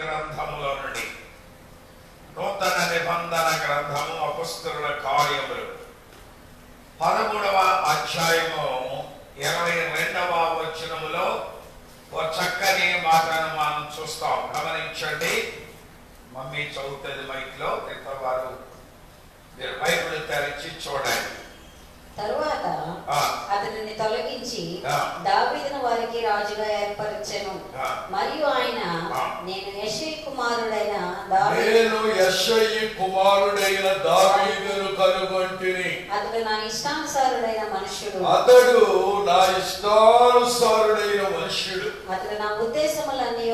గ్రంథములో నుండి నూతన నిబంధన గ్రంథము అపొస్తలుల కార్యములు 13వ అధ్యాయము 22వ వచనములో ఒక చక్కని మాటను మనం చూస్తాం. గమనించండి. మమ్మీ చదువుతుంది మైక్లో, వారు మీరు బైబిల్ తెరిచి చూడండి. తరువాత అతనిని తొలగించి దావీదును వారికి రాజుగా ఏర్పరచెను. మరియు ఆయన నేను యెషయి కుమారుడైన దావీదును కనుగొంటిని. అతడు నా ఇష్టానుసారుడైన మనుష్యుడు. అతడు నా ఉద్దేశములన్నీ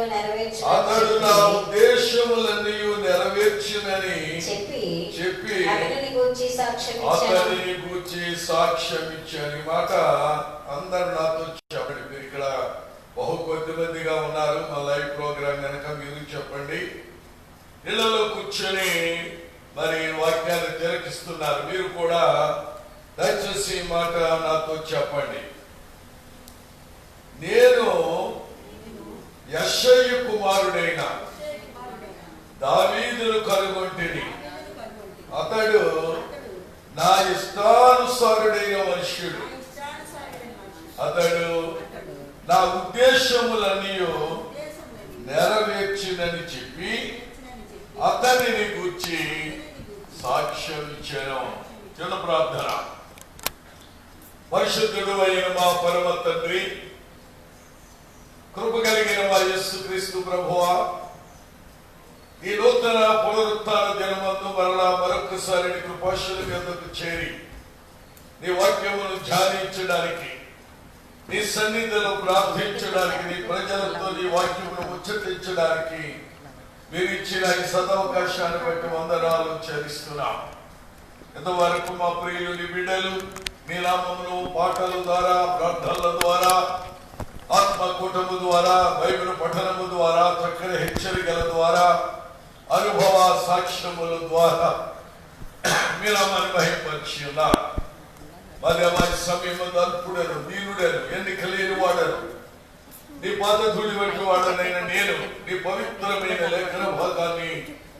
నెరవేర్చునని చెప్పి అతనిని గూర్చి సాక్ష్యం ఇచ్చాను. ఈ మాట అందరు నాతో చెప్పండి. మీరు ఇక్కడ బహు కొద్ది మందిగా ఉన్నారు. మా లైవ్ ప్రోగ్రామ్ కనుక మీరు చెప్పండి. ఇళ్లలో కూర్చొని మరి వాక్యాన్ని తిలకిస్తున్నారు. మీరు కూడా దయచేసి ఈ మాట నాతో చెప్పండి. నేను యెషయి కుమారుడైన దావీదును కనుగొంటిని. అతడు నా ఇష్టానుసారుడైన మనుష్యుడు. అతడు నా ఉద్దేశములన్నీ నెరవేర్చినని చెప్పి అతనిని గూర్చి సాక్ష్యం ఇచ్చాను. చిన్న ప్రార్థన. పరిశుద్ధుడు అయిన మా పరమ తండ్రి, కృప కలిగిన మా యేసుక్రీస్తు ప్రభువా, ఈ నూతన పునరుత్థాన దినమందు మరలా మరొకసారి నీ కృపాశల మీదకు చేరి నీ వాక్యమును ధ్యానించడానికి, నీ సన్నిధిలో ప్రార్థించడానికి, నీ ప్రజలతో నీ వాక్యమును ముచ్చటించడానికి మీరు ఇచ్చిన ఈ సదవకాశాన్ని బట్టి వందనాలు చెల్లిస్తున్నాం. ఇంతవరకు మా ప్రియులు నీ బిడ్డలు మీ నామమును పాటల ద్వారా, ప్రార్థనల ద్వారా, ఆత్మకూటము ద్వారా, బైబిల్ పఠనము ద్వారా, చక్కని హెచ్చరికల ద్వారా, అనుభవ సాక్ష్యముల ద్వారా మీరు అమ్మని మహిమపరిచి ఉన్నారు. మరి వారి సమయము అల్పుడను, దీనుడను, ఎన్నిక లేని వాడను, నీ పాదధూళి వంటి వాడనైనా నేను నీ పవిత్రమైన లేఖన భాగాన్ని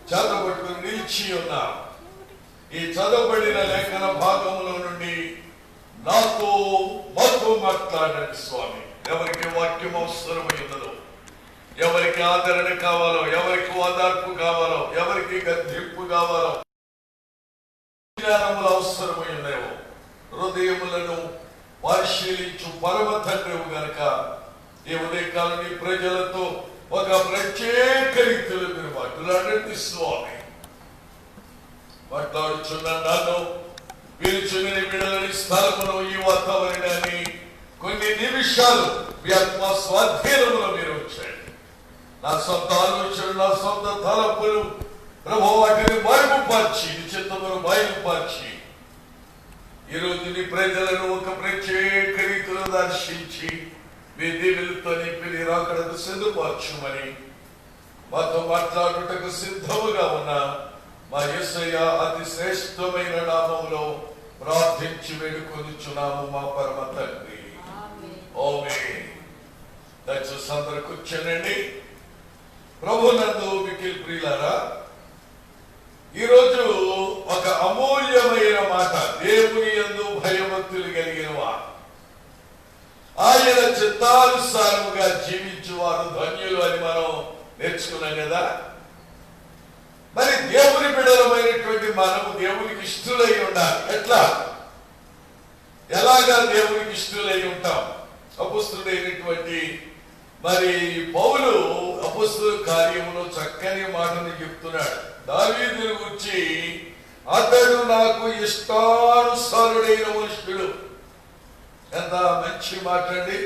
చదవబట్టుకుని నిలిచి ఉన్నా. ఈ చదవబడిన లేఖన భాగంలో నుండి మాతో మాట్లాడండి స్వామి. ఎవరికి వాక్యం అవసరమై ఉన్నదో, ఎవరికి ఆదరణ కావాలో, ఎవరికి ఓదార్పు కావాలో, ఎవరికి గద్దింపు కావాలో, జ్ఞానములు అవసరమై ఉన్నాయో హృదయములను పరిశీలించు పరమ తండ్రివు గనుక ఈ ఉదయకాలం నీ ప్రజలతో ఒక ప్రత్యేక రీతిలో మీరు మాట్లాడండి స్వామి. మాట్లాడుచున్న నన్ను పిలుచుని బిడ్డలని స్థలమును, ఈ వాతావరణాన్ని కొన్ని నిమిషాలు మీ ఆత్మ స్వాధీనములో మీరు వచ్చాయండి. నా సొంత ఆలోచనలు, నా సొంత తలపులు ప్రభు వాటిని మరుగుపరిచి, చిత్తమును బయలుపరిచి ఈరోజు నీ ప్రజలను ఒక ప్రత్యేక రీతిలో దర్శించి మీ దీవులతో నింపి రాకడకు సిద్ధపరచుమని మాతో మాట్లాడుటకు సిద్ధముగా ఉన్న మా యేసయ్య అతి శ్రేష్టమైన నామములో ప్రార్థించి వేడుకొనుచున్నాము మా పరమ తండ్రి. ఆమేన్. దయచేసి అందరూ కూర్చోనండి. ప్రభునందు మిక్కిలి ప్రియులారా, ఈరోజు ఒక అమూల్యమైన మాట. దేవుని యందు భయభక్తులు కలిగిన వారు, ఆయన చిత్తానుసారముగా జీవించువారు ధన్యులు అని మనం నేర్చుకున్నాం కదా. మరి దేవుని బిడ్డలమైనటువంటి మనము దేవునికి ఇష్టలై ఉండాలి. ఎలాగా దేవునికి ఇష్టలై ఉంటాం? అపొస్తలుడైనటువంటి మరి పౌలు అపొస్తలుల కార్యములో చక్కని మాటను చెప్తున్నాడు. దావీదును గురించి అతడు నాకు ఇష్టానుసారుడైన మనుష్యుడు. ఎంత మంచి మాట అండి.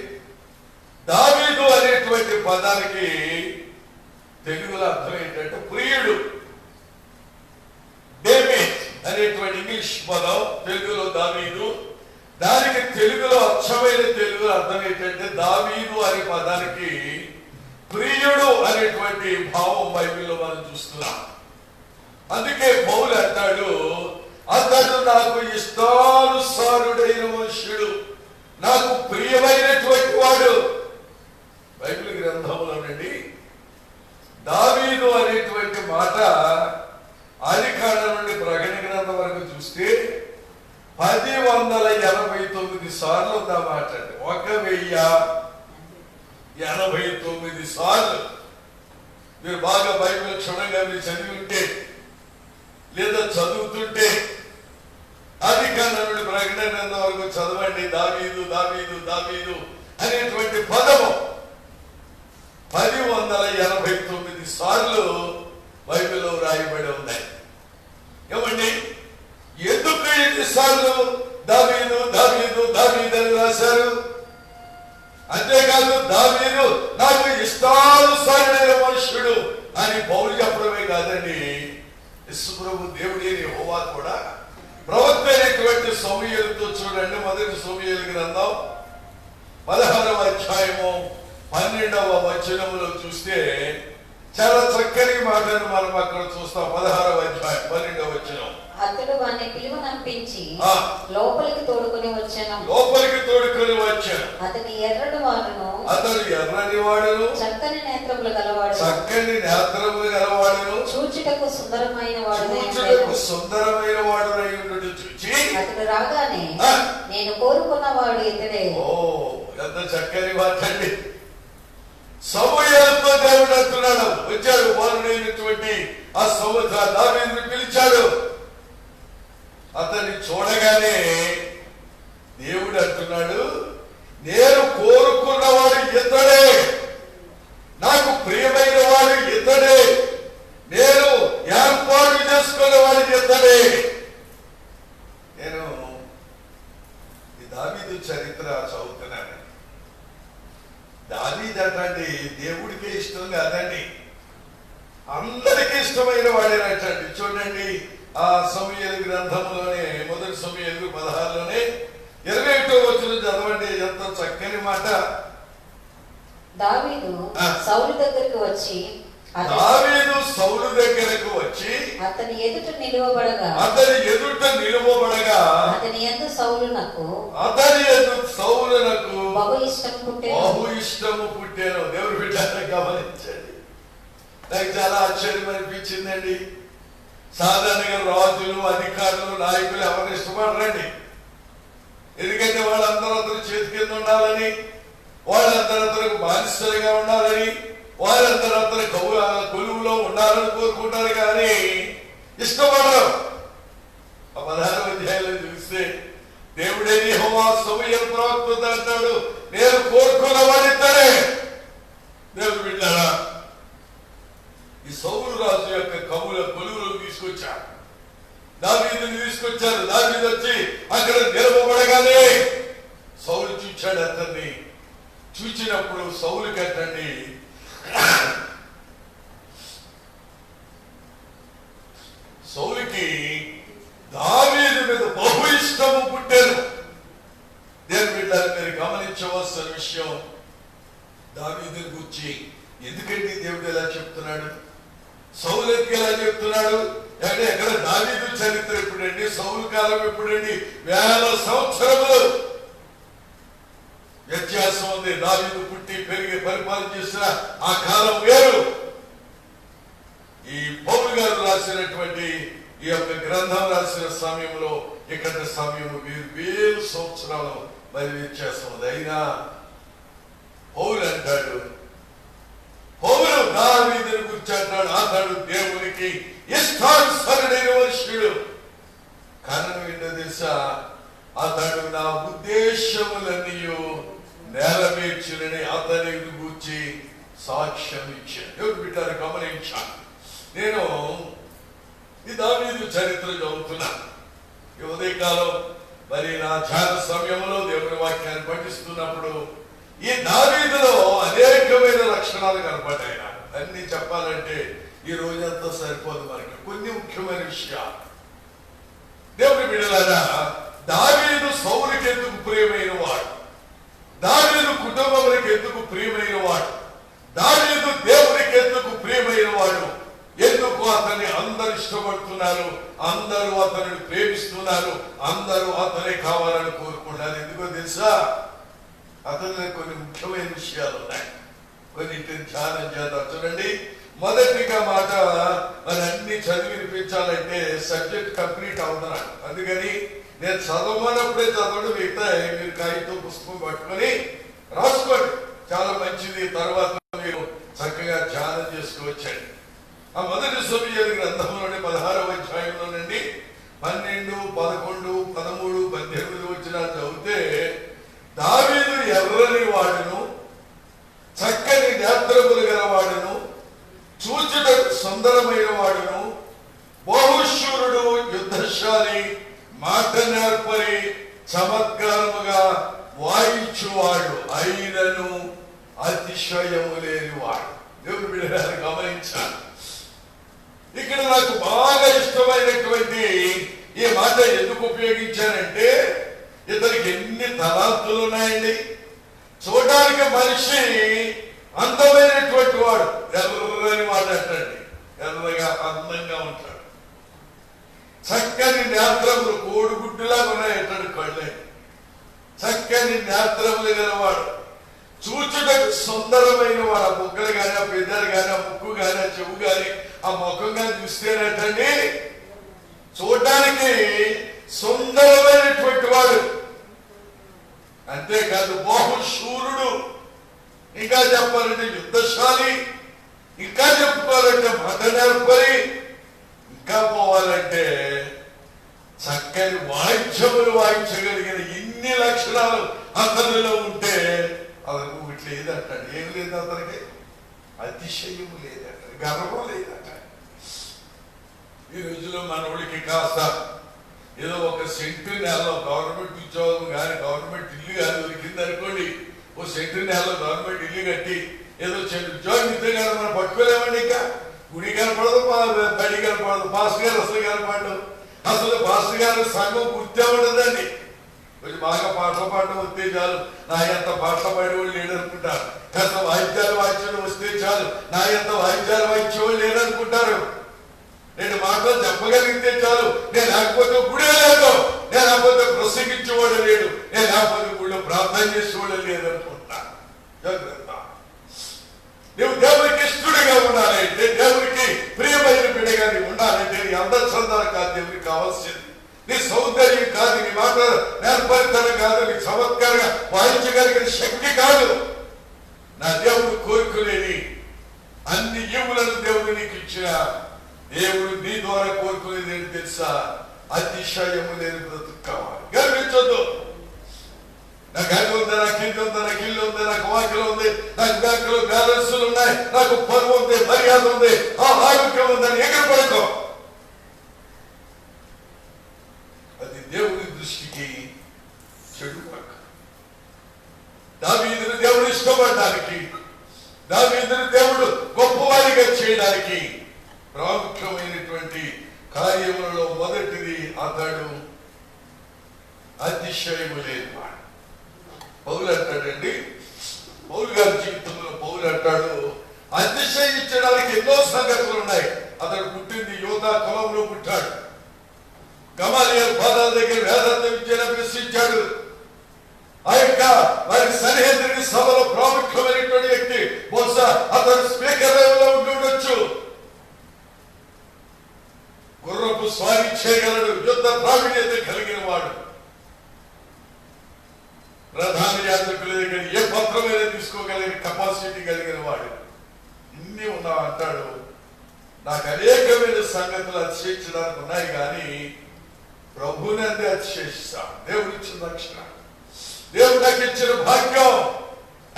దావీదు అనేటువంటి పదానికి తెలుగులో అర్థం ఏంటంటే ప్రియుడు. డేవిడ్ అనేటువంటి ఇంగ్లీష్ పదం తెలుగులో దావీదు. దానికి తెలుగులో అచ్చమైన తెలుగులో అర్థం ఏంటంటే దావీదు అనే పదానికి ప్రియుడు అనేటువంటి భావం బైబిల్లో మనం చూస్తున్నాం. అందుకే పౌలు అంటాడు, అతడు నాకు ఇష్టానుసారుడైన మనుష్యుడు, నాకు ప్రియమైనటువంటి వాడు. బైబిల్ గ్రంథంలో నుండి దావీదు అనేటువంటి మాట ఆదికాండం నుండి ప్రకటన గ్రంథం వరకు చూస్తే 1089 సార్లు ఉంది ఆ మాట. 1089 సార్లు. మీరు బాగా బైబిల్ క్షుణ్ణంగా మీరు చదివి ఉంటే లేదా చదువుతుంటే ఆదికాండం నుండి ప్రకటన గ్రంథం వరకు చదవండి. దావీదు దావీదు దావీదు అనేటువంటి పదము 1089 సార్లు బైబిల్లో రాయబడి ఉన్నాయి. ఏమండి, ఎందుకు ఎన్నిసార్లు దావీదు దావీదు దావీదు అని రాశారు? అంతేకాదు దావీదు నాకు ఇష్టానుసారుడైన మనుష్యుడు అని పౌలు చెప్పడమే కాదండి, యేసుప్రభు దేవుడి యెహోవా కూడా ప్రవక్త అయినటువంటి సమూయేలుతో చూడండి. మొదటి సమూయేలు గ్రంథం 16వ అధ్యాయము 12వ వచనములో చూస్తే చాలా చక్కని మాటను మనం అక్కడ చూస్తాం. 16వ అధ్యాయం 12వ వచనం. అతడు వాణ్ణి పిలువనంపించి లోపలికి తోడుకొని వచ్చాను. అతని ఎర్రని వాడును, అతడు ఎర్రని వాడును, చక్కని నేత్రములు గలవాడు, చూచుటకు సుందరమైన వాడునై ఉండుట చూచి అతడు రాగానే నేను కోరుకున్నవాడు ఇతడే. ఓ ఎంత చక్కని మాట అండి. సమూయేలుతో దేవుడు అంటున్నాడు, వచ్చాడు వారుడైనటువంటి ఆ సమూహ దావీదుని పిలిచాడు. అతన్ని చూడగానే దేవుడు అంటున్నాడు, నేను కోరుకున్నవాడు ఇతడే, నాకు ప్రియమైన వాడు ఇతడే, నేను ఏర్పాటు చేసుకున్నవాడు ఇతడే. నేను ఈ దావీదు చరిత్ర చదువుతున్నాను. దావీదు అంటండి దేవుడికే ఇష్టం కాదండి, అందరికీ ఇష్టమైన వాడేనటండి. చూడండి ఆ సమూయేలు గ్రంథంలోనే మొదటి సమూయేలు 16లోనే 21వ వచనం చదవండి. ఎంత చక్కని మాట. దావీదు సౌలు దగ్గరకు వచ్చి అతని ఎదుట నిలువబడగా అతని యందు సౌలునకు బహు ఇష్టము పుట్టెను. దేవుడు బిడ్డను గమనించండి. నాకు చాలా ఆశ్చర్యం అనిపించిందండి. సాధారణంగా రాజులు, అధికారులు, నాయకులు ఎవరిని ఇష్టపడరండి. ఎందుకంటే వాళ్ళందరూ అతను చేతి కింద ఉండాలని, వాళ్ళందరూ అతనికి బానిసలుగా ఉండాలని, వాళ్ళందరూ అతని కొలువులో ఉండాలని కోరుకుంటారు కానీ ఇష్టపడరు. 16వ అధ్యాయంలో చూస్తే దేవుడే యెహోవా సమూయేలు ప్రవక్త అంటాడు, నేను కోరుకున్న వాడిద్దరే. దేవుడు బిడ్డలారా, ఈ సౌలు రాజు యొక్క కొలువులో తీసుకొచ్చారు, దావీదుని తీసుకొచ్చారు. దావీదు వచ్చి అక్కడ నిలబడగానే సౌలు చూచాడు. అతన్ని చూచినప్పుడు సౌలు కట్టండి సౌలుకి దావీదు మీద బహు ఇష్టము పుట్టారు. దేవుని బిడ్డలారా, మీరు గమనించవలసిన విషయం, దావీదుని గురించి ఎందుకండి దేవుడు ఎలా చెప్తున్నాడు, సౌలుకి ఎలా చెప్తున్నాడు అంటే ఎక్కడ దావీదు చరిత్ర ఎప్పుడండి, సౌలు కాలం ఎప్పుడండి? 1000 సంవత్సరములు వ్యత్యాసం ఉంది. దావీదు పుట్టి పెరిగి పరిపాలన చేసిన ఆ కాలం వేరు. ఈ పౌలు గారు రాసినటువంటి ఈ యొక్క గ్రంథం రాసిన సమయంలో ఇక్కడ సమయం 1000 సంవత్సరాలు మరి వ్యత్యాసం ఉంది. అయినా పౌలు అంటాడు, పౌలు దావీదుని గురించి అంటాడు, అతడు దేవునికి ఇష్టానుసారుడైన మనుష్యుడు. కారణం ఏంటో తెలుసా? అతడు నా ఉద్దేశములన్నీ నెరవేర్చునని అతని గురించి సాక్ష్యం ఇచ్చాడు. దేవుడు బిడ్డలు గమనించాను. నేను ఈ దావీదు చరిత్ర చదువుతున్నా. ఈ ఉదయకాలం మరి నా ధ్యాన సమయంలో దేవుని వాక్యాన్ని పఠిస్తున్నప్పుడు ఈ దావీదులో అనేకమైన లక్షణాలు కనపడ్డాయి. అన్ని చెప్పాలంటే ఈ రోజంతా సరిపోదు మనకి. కొన్ని ముఖ్యమైన విషయాలు. దేవుని బిడ్డలారా, దావీదు సౌలుకి ఎందుకు ప్రియమైన వాడు, దావీదు కుటుంబానికి ఎందుకు ప్రియమైన వాడు, దావీదు దేవునికి ఎందుకు ప్రియమైన వాడు, ఎందుకు అతన్ని అందరు ఇష్టపడుతున్నారు, అందరూ అతనిని ప్రేమిస్తున్నారు, అందరూ అతనే కావాలని కోరుకుంటారు. ఎందుకో తెలుసా? అతనిలో కొన్ని ముఖ్యమైన విషయాలు ఉన్నాయి. కొన్నింటిని ధ్యానం చేద్దాం. చూడండి, మొదటిగా మాట మరి అన్ని చదివి వినిపించాలంటే సబ్జెక్ట్ కంప్లీట్ అవుతున్నాడు. అందుకని నేను చదవమన్నప్పుడే చదవడం, మిగతా మీరు కాగితం పుస్తకం పట్టుకొని రాసుకోండి, చాలా మంచిది. తర్వాత మీరు చక్కగా ధ్యానం చేసుకోవచ్చండి. ఆ మొదటి సమూయేలు గ్రంథంలోని 16వ అధ్యాయంలో నుండి 12, 11, 13, 18 వచనాలు చదివితే దావీదు ఎర్రని వాడును, చక్కని నేత్రములు గలవాడును, చూచుటకు సుందరమైన వాడును, బహుశూరుడు, యుద్ధశాలి, మాట నేర్పరి, చమత్కారముగా వాయించువాడు, అయినను అతిశయము లేనివాడు. దేవుని బిడ్డలారా గమనించాలి. ఇక్కడ నాకు బాగా ఇష్టమైనటువంటి ఈ మాట ఎందుకు ఉపయోగించానంటే, ఇతనికి ఎన్ని తలాంతులు ఉన్నాయండి. చూడడానికి మనిషి అందమైనటువంటి వాడు, ఎర్రని మాట్లాడండి, ఎర్రగా అందంగా ఉంటాడు. చక్కని నేత్రములు కోడిగుడ్డులాగా ఉన్నాయటండి కళ్ళే, చక్కని నేత్రములు గలవాడు, చూచుటకు సుందరమైన వాడు. ఆ బుగ్గలు కానీ, ఆ పెద్దలు కానీ, ఆ ముక్కు కానీ, ఆ చెవు కానీ, ఆ ముఖం కానీ చూస్తేనటండి చూడడానికి సుందరమైనటువంటి వాడు. అంతేకాదు బహుశూరుడు, ఇంకా చెప్పాలంటే యుద్ధశాలి, ఇంకా చెప్పుకోవాలంటే మాట నేర్పరి, ఇంకా పోవాలంటే చక్కని వాయిద్యములు వాయించగలిగిన ఇన్ని లక్షణాలు అతనిలో ఉంటే అతనికి ఒకటి లేదంటాడు. ఏం లేదు అతనికి? అతిశయము లేదంట, గర్వం లేదంట. ఈ రోజులో మన ఊళ్ళకి కాస్త ఏదో ఒక సెంటు నెలలో గవర్నమెంట్ ఉద్యోగం కానీ, గవర్నమెంట్ ఇల్లు కానీ దొరికింది అనుకోండి, ఓ సెంటు నెలలో గవర్నమెంట్ ఇల్లు కట్టి ఏదో ఉద్యోగం ఇస్తే కానీ మనం పట్టుకోలేమండి. ఇంకా గుడి కనపడదు, బడి కనపడదు, పాస్టర్ గారు అసలు కనపడదు. అసలు పాస్టర్ గారు సంఘం గుర్తే ఉండదండి. కొంచెం బాగా పాటలు పాడడం వస్తే చాలు, నా ఎంత పాటలు పాడేవాళ్ళు లేడు అనుకుంటారు. కాస్త వాయిద్యాలు వాయించడం వస్తే చాలు, నా ఎంత వాయిద్యాలు వాయించేవాళ్ళు లేడు అనుకుంటారు. 2 మాటలు చెప్పగలిగితే చాలు, నేను లేకపోతే గుడే లేదు, నేను లేకపోతే ప్రసంగించేవాడు లేడు, నేను లేకపోతే గుడిలో ప్రార్థన చేసేవాడు లేదు అనుకుంటా. జాగ్రత్త. నువ్వు దేవుడికి ఇష్టడుగా ఉండాలంటే, దేవుడికి ప్రియమైన బిడ్డగా నీవు ఉండాలంటే నీ అందచందాలు కాదు దేవుడికి కావాల్సింది, నీ సౌందర్యం కాదు, నీ మాట నేర్పరితనం కాదు, నీ చమత్కారంగా వాయించగలిగిన శక్తి కాదు. నా దేవుడు కోరుకునేది అన్ని ఈవులను దేవుడు నీకు ఇచ్చిన దేవుడు నీ ద్వారా కోరుకునేది ఏంటి తెలుసా? అతిశయము లేని బ్రతుకు కావాలి. గర్వించొద్దు. నాకు అది ఉంది, నాకు ఇది ఉంది, నాకు ఇల్లు ఉంది, నాకు వాకిలు ఉంది, నాకు బ్యాంకులో బ్యాలెన్సులు ఉన్నాయి, నాకు పరువు ఉంది, మర్యాద ఉంది, ఆ ఆరోగ్యం ఉందని ఎగరపడుకో. అది దేవుడి దృష్టికి చెడు పక్క. దావీదును దేవుడు ఇష్టపడడానికి, దావీదును దేవుడు గొప్పవారిగా చేయడానికి ప్రాముఖ్యమైనటువంటి కార్యములలో మొదటిది అతడు అతిశయము లేనివాడు. పౌలు అంటాడండి, పౌలు గారి జీవితంలో పౌలు అంటాడు, అతిశయించడానికి ఎన్నో సంగతులు ఉన్నాయి. అతడు పుట్టింది యోధా కులంలో పుట్టాడు. గమలీయేలు పాదాల దగ్గర వేదాంత విద్యను అభ్యసించాడు. ఆ యొక్క వారి సన్నిహితుడి సభలో ప్రాముఖ్యమైనటువంటి వ్యక్తి. బహుశా అతడు స్పీకర్ లెవెల్లో ఉండి ఉండొచ్చు. గుర్రపు స్వారీ చేయగలడు, యుద్ధ ప్రావీణ్యత కలిగిన వాడు. ప్రధాన యాజకుల దగ్గర ఏ పత్రమైనా తీసుకోగలిగిన కెపాసిటీ కలిగిన వాడు. ఇన్ని ఉన్నా అంటాడు, నాకు అనేకమైన సంగతులు అతిశయించడానికి ఉన్నాయి, కానీ ప్రభుని అందే అతిశయిస్తాను. దేవుడు ఇచ్చిన రక్షణ, దేవుడు నాకు ఇచ్చిన భాగ్యం.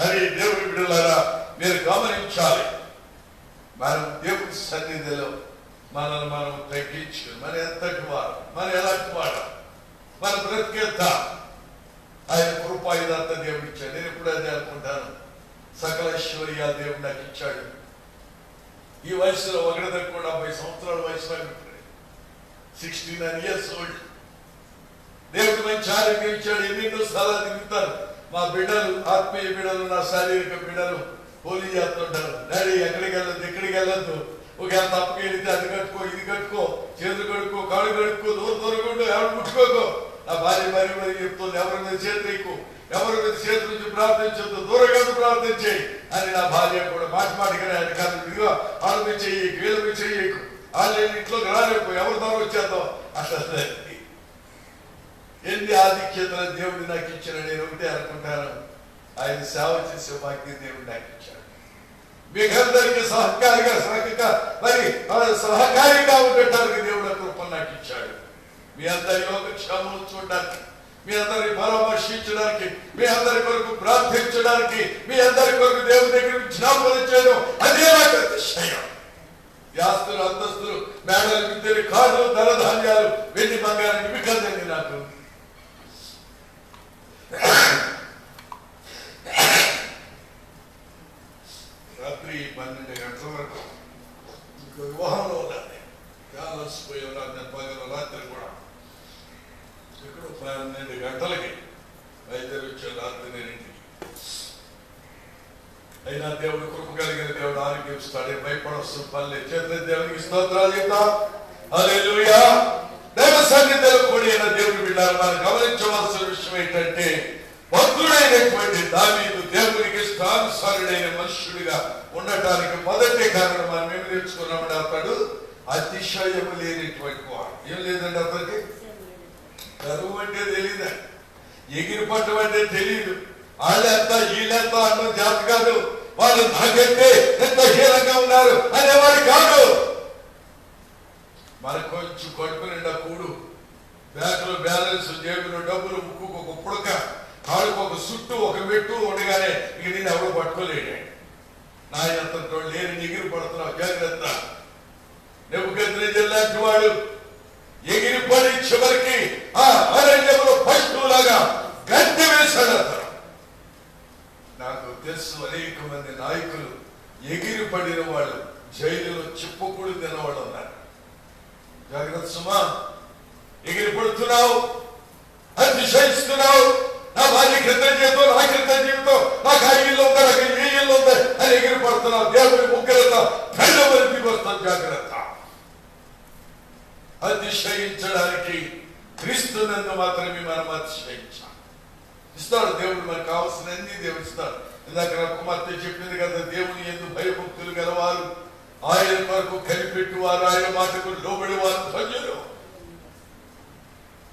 అని దేవుడి బిడ్డలారా మీరు గమనించాలి. మనం దేవుడి సన్నిధిలో మనల్ని మనం తగ్గించు. మన ఎంతటి వాడు, మన ఎలాంటి వాడు, మన బ్రతికేద్ద ఆయన కృప ఇదంతా దేవుడు ఇచ్చాడు. నేను ఇప్పుడు అదే అనుకుంటాను, సకల ఐశ్వర్య దేవుడు నాకు ఇచ్చాడు. ఈ వయసులో ఒకటి తక్కువ 70 సంవత్సరాల వయసులో 69 years old. దేవుడు మంచి ఆరోగ్యం ఇచ్చాడు. ఎన్నెన్నో స్థలాలు తిరుగుతారు మా బిడ్డలు, ఆత్మీయ బిడ్డలు, నా శారీరక బిడ్డలు పోలీ చేస్తుంటారు. డాడీ ఎక్కడికి వెళ్ళొద్దు, ఎక్కడికి వెళ్ళొద్దు, ఒకవేళ తప్పకి వెళితే అది కట్టుకో, ఇది కట్టుకో, చేతులు కడుక్కో, కాళ్ళు కడుక్కో, దూరంగా ఎవరు ముట్టుకోకో. నా భార్య మరి చెప్తుంది, ఎవరి మీద చేతులు ఎక్కువ ఎవరి మీద చేతుల నుంచి ప్రార్థించొద్దు, దూరంగా ప్రార్థించే అని నా భార్య కూడా మాటిగానే ఆయన కాదు, ఇదిగో వాళ్ళ మీద చెయ్యి, వీళ్ళ మీద చెయ్యకు, వాళ్ళు ఇంట్లోకి రాలేకు, ఎవరి ద్వారా వచ్చేద్దాం అట్లా. ఎన్ని ఆధిక్యతలు దేవుడు నాకు ఇచ్చిన నేను ఒకటే అనుకుంటాను, ఆయన సేవ చేసే భాగ్యం దేవుడు నాకు ఇచ్చాడు. మీకందరికీ సహకారిగా ఉండటానికి దేవుడు కృప నాకు ఇచ్చాడు. మీ అందరి యోగక్షేమం చూడడానికి, మీ అందరిని పరామర్శించడానికి, మీ అందరి కొరకు ప్రార్థించడానికి, మీ అందరి కొరకు దేవుని దగ్గర జ్ఞాపకం చేయడం అదే నాకు అతిశయం. ఆస్తులు, అంతస్తులు, మేడలు, విద్యలు, కార్లు, ధనధాన్యాలు, వెండి బంగారం ఇవి కదండి నాకు. రాత్రి 12 గంటల వరకు ఇంకో వివాహంలో ఉన్నాను, కాలసిపోయి ఉన్నాను. నేను పగల రాత్రి కూడా ఇక్కడ 12 గంటలకి వైద్యులు వచ్చాను రాత్రి నేను ఇంటికి. అయినా దేవుడు కృప కలిగిన దేవుడు ఆరోగ్యం ఇస్తాడే, భయపడవలసిన పని లేదు. చేతుల దేవునికి స్తోత్రాలు చెప్తాం. హల్లెలూయా. దైవ సన్నిధిలో కూడి అయిన దేవుని బిడ్డలు మనం గమనించవలసిన విషయం ఏంటంటే, భక్తుడైనటువంటి దావీదు దేవునికి ఇష్టానుసారుడైన మనుష్యుడిగా ఉండటానికి మొదటి కారణం మనం ఏమి నేర్చుకున్నామంటే, అతడు అతిశయము లేనిటువంటి వాడు. ఏం లేదండి అతనికి? గర్వం అంటే తెలియదు, ఎగిరి పట్టం అంటే తెలియదు, వాళ్ళెంత వీళ్ళెంత అన్న జాతి కాదు, వాళ్ళు నాకంటే ఎంత హీనంగా ఉన్నారు అనేవాడు కాదు. మనకు కొంచెం కడుపు నిండా కూడు, బ్యాంకులో బ్యాలెన్స్, జేబులో డబ్బులు, ముక్కుకు ఒక పుడక, కాళ్ళకు ఒక సుట్టు, ఒక మెట్టు ఉండగానే ఇక నేను ఎవడో పట్టుకోలేడు. నా ఎంత లేని ఎగిరి పడుతున్నావు, జాగ్రత్త. నెబుకద్నెజర్ లాంటి వాడు ఎగిరి పడి చివరికి ఆ అరణ్యంలో పశువులాగా గడ్డి వేశాడు అతను. నాకు తెలుసు అనేక మంది నాయకులు ఎగిరి పడిన వాళ్ళు జైలులో చిప్పకూడి తినవాళ్ళు ఉన్నారు. జాగ్రత్త సుమా, ఎగిరి పడుతున్నావు, అతిశయిస్తున్నావు, నా భార్య క్రితం జీవితం, నా క్రితం జీవితం, నాకు ఆ ఇల్లు ఉందా, నాకు ఈ ఇల్లు ఉందా అని ఎగిరి పడుతున్నావు. దేవుడి ముగ్గులతో కళ్ళ వరకు వస్తాం. జాగ్రత్త. అతిశయించడానికి క్రీస్తు నందు మాత్రమే మనం అతిశయించాలి. ఇస్తాడు దేవుడు, మనకు కావాల్సినన్ని దేవుడు ఇస్తాడు. ఇందాక నా కుమార్తె చెప్పింది కదా, దేవుని యందు భయభక్తులు గలవారు, ఆయన కొరకు కనిపెట్టువారు, ఆయన మాటకు లోబడి వారు ధన్యులు.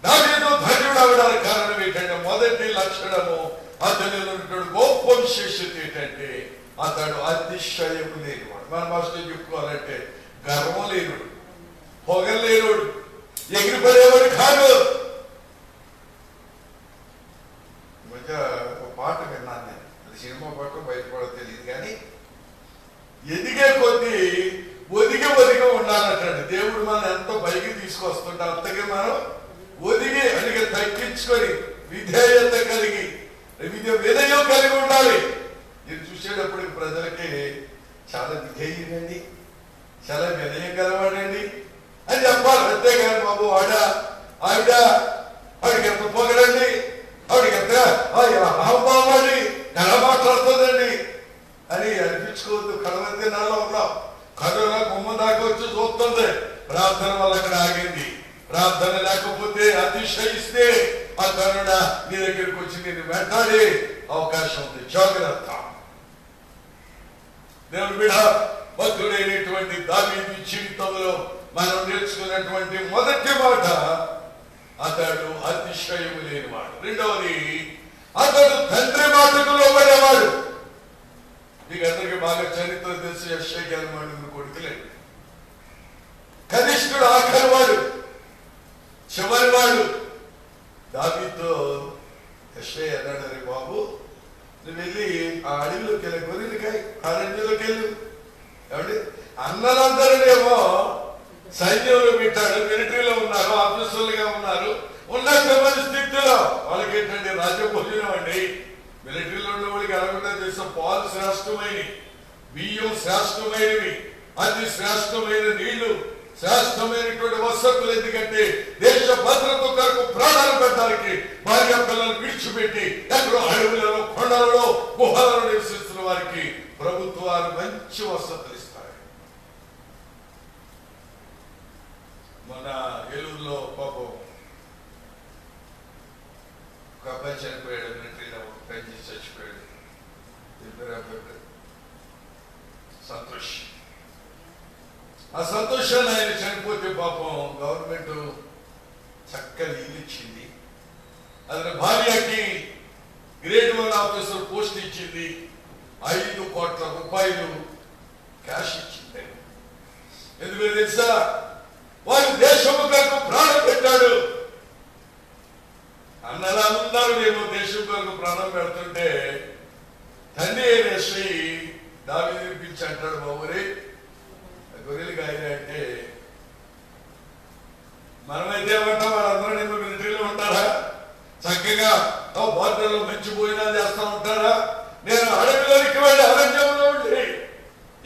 దావీదు ధన్యుడు అవడానికి కారణం ఏంటంటే, మొదటి లక్షణము అతనిలో ఉన్నటువంటి గొప్ప విశేషత ఏంటంటే, అతడు అతిశయము లేనివాడు. మన భాషలో చెప్పుకోవాలంటే గర్వం లేనుడు, పొగలేనుడు, ఎగిరిపడేవాడు కాదు. మధ్య ఒక పాట విన్నాను నేను, అది సినిమా పాట, బయటపడో తెలియదు కానీ, ఎదిగే కొద్దీ ఒదిగి ఉండాలంటండి. దేవుడు మనం ఎంతో పైకి తీసుకొస్తుంటే అంతగా మనం ఒదిగి అడిగి తగ్గించుకొని విధేయత కలిగి వినయం కలిగి ఉండాలి. మీరు చూసేటప్పటికి ప్రజలకి చాలా విధేయుడండి, చాలా వినయం కలవాడండి అని చెప్పాలి. అంతేగాని బాబు ఆవిడికి ఎంత పొగడండి, ఆవిడికి ఎంత అహంభావాడి, ఎలా మాట్లాడుతుందండి అని అనిపించుకోవద్దు. కడవంతి నాలో ఉన్నాం, కరోనా గుమ్మ దాకా వచ్చి చూస్తుంది. ప్రార్థన వల్ల అక్కడ ఆగింది. ప్రార్థన లేకపోతే అతిశయిస్తే ఆ కరుణ నీ దగ్గరికి వచ్చి నేను వెంటాడే అవకాశం ఉంది. జాగ్రత్త. దేవుని బిడ్డ, భక్తుడైనటువంటి దావీదు జీవితంలో మనం నేర్చుకున్నటువంటి మొదటి మాట, అతడు అతిశయము లేనివాడు. రెండవది, అతడు తండ్రి మాటకు లోబడేవాడు. మీకు అందరికీ బాగా చరిత్ర తెలిసి యెషయా గారి కొడుకులేడు. కనిష్ఠుడు ఆఖరి వాడు, చివరి వాడు. దావీదుతో యెషయా అన్నాడు, అరే బాబు, నువ్వు వెళ్ళి ఆ అడవిలోకి వెళ్ళి, గొర్రెలకాయ అరణ్యంలోకి వెళ్ళు. ఏమండి, అన్నలందరూనేమో సైన్యంలో పెట్టాడు, మిలిటరీలో ఉన్నారు, ఆఫీసర్లుగా ఉన్నారు. ఉన్నటువంటి స్థితిలో వాళ్ళకి ఏంటంటే రాజభోజనం అండి. మిలిటరీలో ఉన్న వాళ్ళకి ఎలాగుంటా చేసిన పాలు శ్రేష్టమైనవి, బియ్యం శ్రేష్టమైనవి, అతి శ్రేష్టమైన నీళ్లు, శ్రేష్టమైనటువంటి వసతులు. ఎందుకంటే దేశ భద్రత కొరకు ప్రాణాలు పెట్టడానికి భార్య పిల్లలు విడిచిపెట్టి ఎక్కడో అడవులలో, కొండలలో, గుహలలో నివసిస్తున్న వారికి ప్రభుత్వాలు మంచి వసతులు ఇస్తాయి. మన ఏలూరులో పాపం ఒక అబ్బాయి చనిపోయాడు మిలిటరీలో. సంతోష్. ఆ సంతోషాన్ని ఆయన చనిపోతే పాపం గవర్నమెంట్ చక్కగా ఇల్లు ఇచ్చింది. అతని భార్యకి గ్రేడ్ 1 ఆఫీసర్ పోస్ట్ ఇచ్చింది. 5 కోట్ల రూపాయలు క్యాష్ ఇచ్చింది. ఎందుకు తెలుసా? వారి దేశము కొరకు ప్రాణం పెట్టాడు. అన్నలా ఉన్నారు. మేము దేశం కొరకు ప్రాణం పెడుతుంటే తండ్రి అయిన శ్రీ దావీదుని పిలిచి అంటాడు, బాబురే గొర్రెలు గాయన అంటే, మనమైతే ఏమంటాం, వాళ్ళందరూ నేను మిలిటరీలో ఉంటారా? చక్కగా బార్డర్లో మంచి భోజనాలు చేస్తా ఉంటారా? నేను అడవిలోనికి వెళ్ళి అరణ్యంలో ఉండి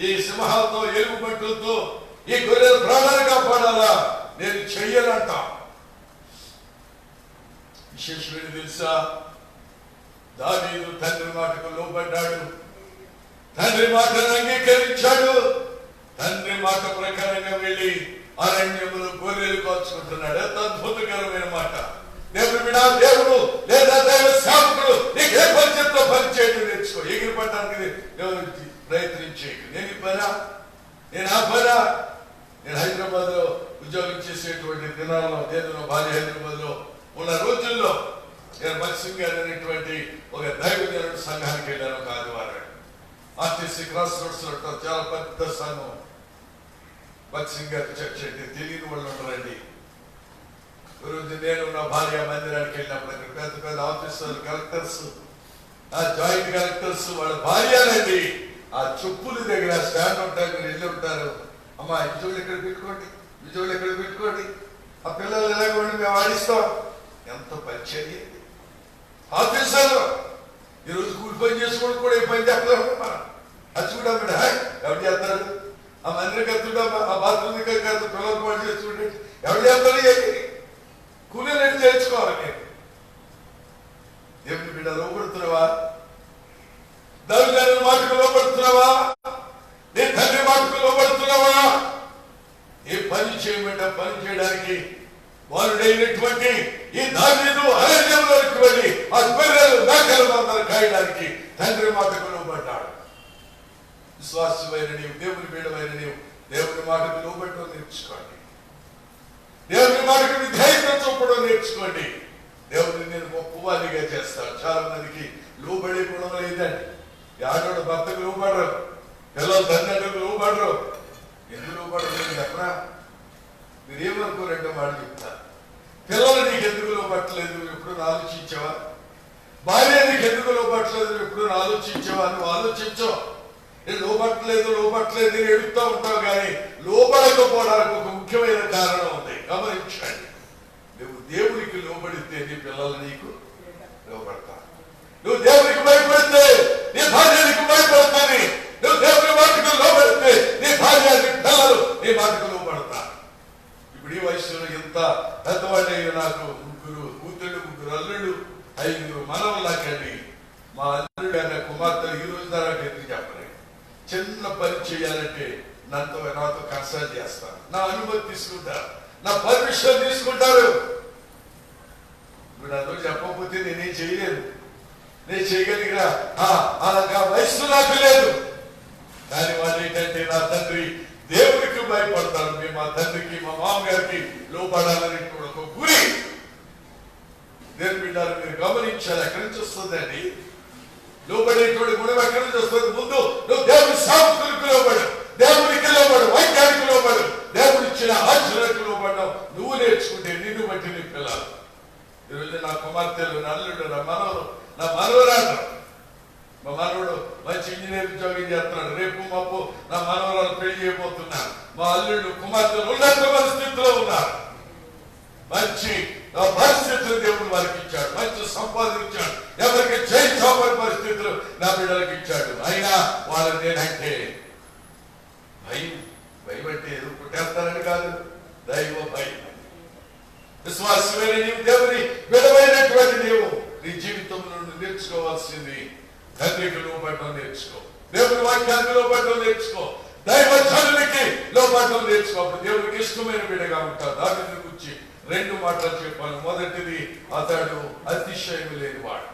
ఈ సింహాలతో ఎలుగుబంటులతో ఈ గొర్రెల ప్రాణాలు కాపాడాలా? నేను చెయ్యనంట. విశేషమైన తెలుసా? దావీదు తండ్రి మాటకు లోబడ్డాడు. తండ్రి మాటను అంగీకరించాడు. తండ్రి మాట ప్రకారంగా వెళ్ళి అరణ్యములు గొర్రెలు కాచుకుంటున్నాడు. ఎంత అద్భుతకరమైన మాట! దేవుడు లేదా దైవ సేవకుడు నీకు ఏ పరిస్థితిలో పని చేయడం నేర్చుకో. ఎగిరి పడడానికి ప్రయత్నించే. నేను ఆ పనా నేను హైదరాబాద్ లో ఉద్యోగం చేసేటువంటి దినాల్లో, నేను నా భార్య హైదరాబాద్ లో ఉన్న రోజుల్లో నేను మత్స్సింగ్ గారు అనేటువంటి ఒక దైవజనుడు సంఘానికి వెళ్ళాను. ఒక ఆదివారం ఆర్టీసీ క్రాస్ రోడ్స్ లో చాలా పెద్ద సంఘం. మత్స్సింగ్ గారి చర్చ్ అంటే తెలియని వాళ్ళు ఉంటారండి. రోజు నేను నా భార్య మందిరానికి వెళ్ళినప్పుడు అక్కడ పెద్ద పెద్ద ఆఫీసర్లు, కలెక్టర్స్, ఆ జాయింట్ కలెక్టర్స్ వాళ్ళ భార్యలండి ఆ చెప్పుల దగ్గర స్టాండ్ ఉంటారు. మీరు వెళ్ళి ఉంటారు. అమ్మా విజువల్ ఎక్కడ పెట్టుకోండి, విజువల్ ఎక్కడ పెట్టుకోండి, ఆ పిల్లలు ఎలాగోండి మేము ఆడిస్తాం. ఎంత పరిచర్య ఆఫీసర్లు! ఈరోజు కూలి పని చేసుకోవడం కూడా ఈ పని చెప్పలేము. మనం అది చూడమ్మా ఎవరు చేస్తారు? ఆ మందిరం కత్తుడా, ఆ బాత్రూమ్ దగ్గర పిల్లలు పని చేస్తుంటే ఎవరు చేస్తారు? కూలీలు చేర్చుకోవాలి. నేను దేవుని బిడ్డ లోపడుతున్నావా? దైవజనుల మాటకు లోపడుతున్నావా? నీ తండ్రి మాటకు లోపడుతున్నావా? ఏ పని చేయమంటే పని చేయడానికి వారుడైనటువంటి ఈ దావీదు అరణ్యంలోకి వెళ్ళి ఆ గొర్రెలు మేకలు అందరూ కాయడానికి తండ్రి మాటకు లోబడ్డాడు. విశ్వాసమైన నీవు, దేవుని బిడ్డమైన నీవు దేవుని మాటకు లోబడడం నేర్చుకోండి. దేవుని మాటకు విధేయత చూపడం నేర్చుకోండి. దేవుడిని నేను గొప్పవాదిగా చేస్తాను. చాలా మందికి లోబడే గుణం లేదండి. ఆడోడు భర్తకు లోబడరు, పిల్లలు తండ్రులకు లోబడరు. ఎందుకు లోబడలేదు చెప్పరా? మీరేమనుకోరంటే వాడు చెప్తారు. పిల్లలు నీకు ఎందుకు లోబట్టలేదు ఎప్పుడు ఆలోచించావా? భార్య నీకు ఎందుకు లోబట్టలేదు ఎప్పుడు ఆలోచించావా? నువ్వు ఆలోచించావు. నేను లోబట్టలేదు నేను ఎడుగుతూ ఉంటావు. కానీ లోబడకపోవడానికి ఒక ముఖ్యమైన కారణం ఉంది. గమనించండి. నువ్వు దేవుడికి లోబడితే నీ పిల్లలు నీకు లోబడతారు. నువ్వు దేవుడికి భయపడితే నీ భార్య నీకు భయపడుతుంది. నువ్వు దేవుడి మాటకు లోబడితే నీ భార్య నీ పిల్లలు నీ మాటకు లోబడతారు. ఇప్పుడు ఈ వయసులో ఎంత పెద్దవాళ్ళు నాకు 3 కూతుళ్ళు, 3 అల్లుళ్ళు, 5 మనవలు నాకండి. మా అల్లుడు అనే కుమార్తెలు ఈ రోజు దాకా ఎందుకు చెప్పలేదు. చిన్న పని చేయాలంటే నాతో కన్సల్ట్ చేస్తారు, నా అనుమతి తీసుకుంటారు, నా పర్మిషన్ తీసుకుంటారు. ఇప్పుడు నాతో చెప్పకపోతే నేనేం చేయలేదు. నేను చేయగలిగిన అలాగా వయస్సు నాకు లేదు. కానీ వాళ్ళు ఏంటంటే నా తండ్రి దేవుడికి భయపడతారు. మేము మా తండ్రికి మా మామగారికి లోపడాలని ఒక గురి. దేవుని బిడ్డలు మీరు గమనించాలి. ఎక్కడి నుంచి వస్తుందండి లోబడేటువంటి గుణం? ఎక్కడి నుంచి వస్తుంది? ముందు నువ్వు దేవుని సాకులకు లోబడు, దేవునికి లోబడు, వైద్యానికి లోబడు, దేవుడు ఇచ్చిన ఆచరణకు లోబడ్డావు. నువ్వు నేర్చుకుంటే నిన్ను బట్టి నీ పిల్లలు. ఈరోజు నా కుమార్తెలు, నా అల్లుడు, నా మనవరు, నా మనవరాడు. మా మనవడు మంచి ఇంజనీర్ ఉద్యోగం చేస్తున్నాడు. రేపు మాపు నా మనవరాలు పెళ్లి చేయబోతున్నాను. మా అల్లుడు కుమార్తెలు ఉన్నత పరిస్థితిలో ఉన్నారు. మంచి పరిస్థితులు దేవుడు వారికి ఇచ్చాడు. మంచి సంపాదించాడు. ఎవరికి చేయి చాపని పరిస్థితులు నా బిడ్డలకు ఇచ్చాడు. అయినా వాళ్ళు నేనంటే భయం అంటే ఏదో పుట్టేస్తారని కాదు, దైవ భయం. విశ్వాసమైన నీవు, దేవుని విడమైనటువంటి నీవు నీ జీవితంలో నేర్చుకోవాల్సింది తండ్రికి లోబడడం నేర్చుకో, దేవుని వాక్యానికి లోబడడం నేర్చుకో, దైవ జనునికి లోబడడం నేర్చుకో. అప్పుడు దేవునికి ఇష్టమైన బిడ్డగా ఉంటాడు. దాని గురించి 2 మాటలు చెప్పాను. మొదటిది, అతడు అతిశయం లేనివాడు.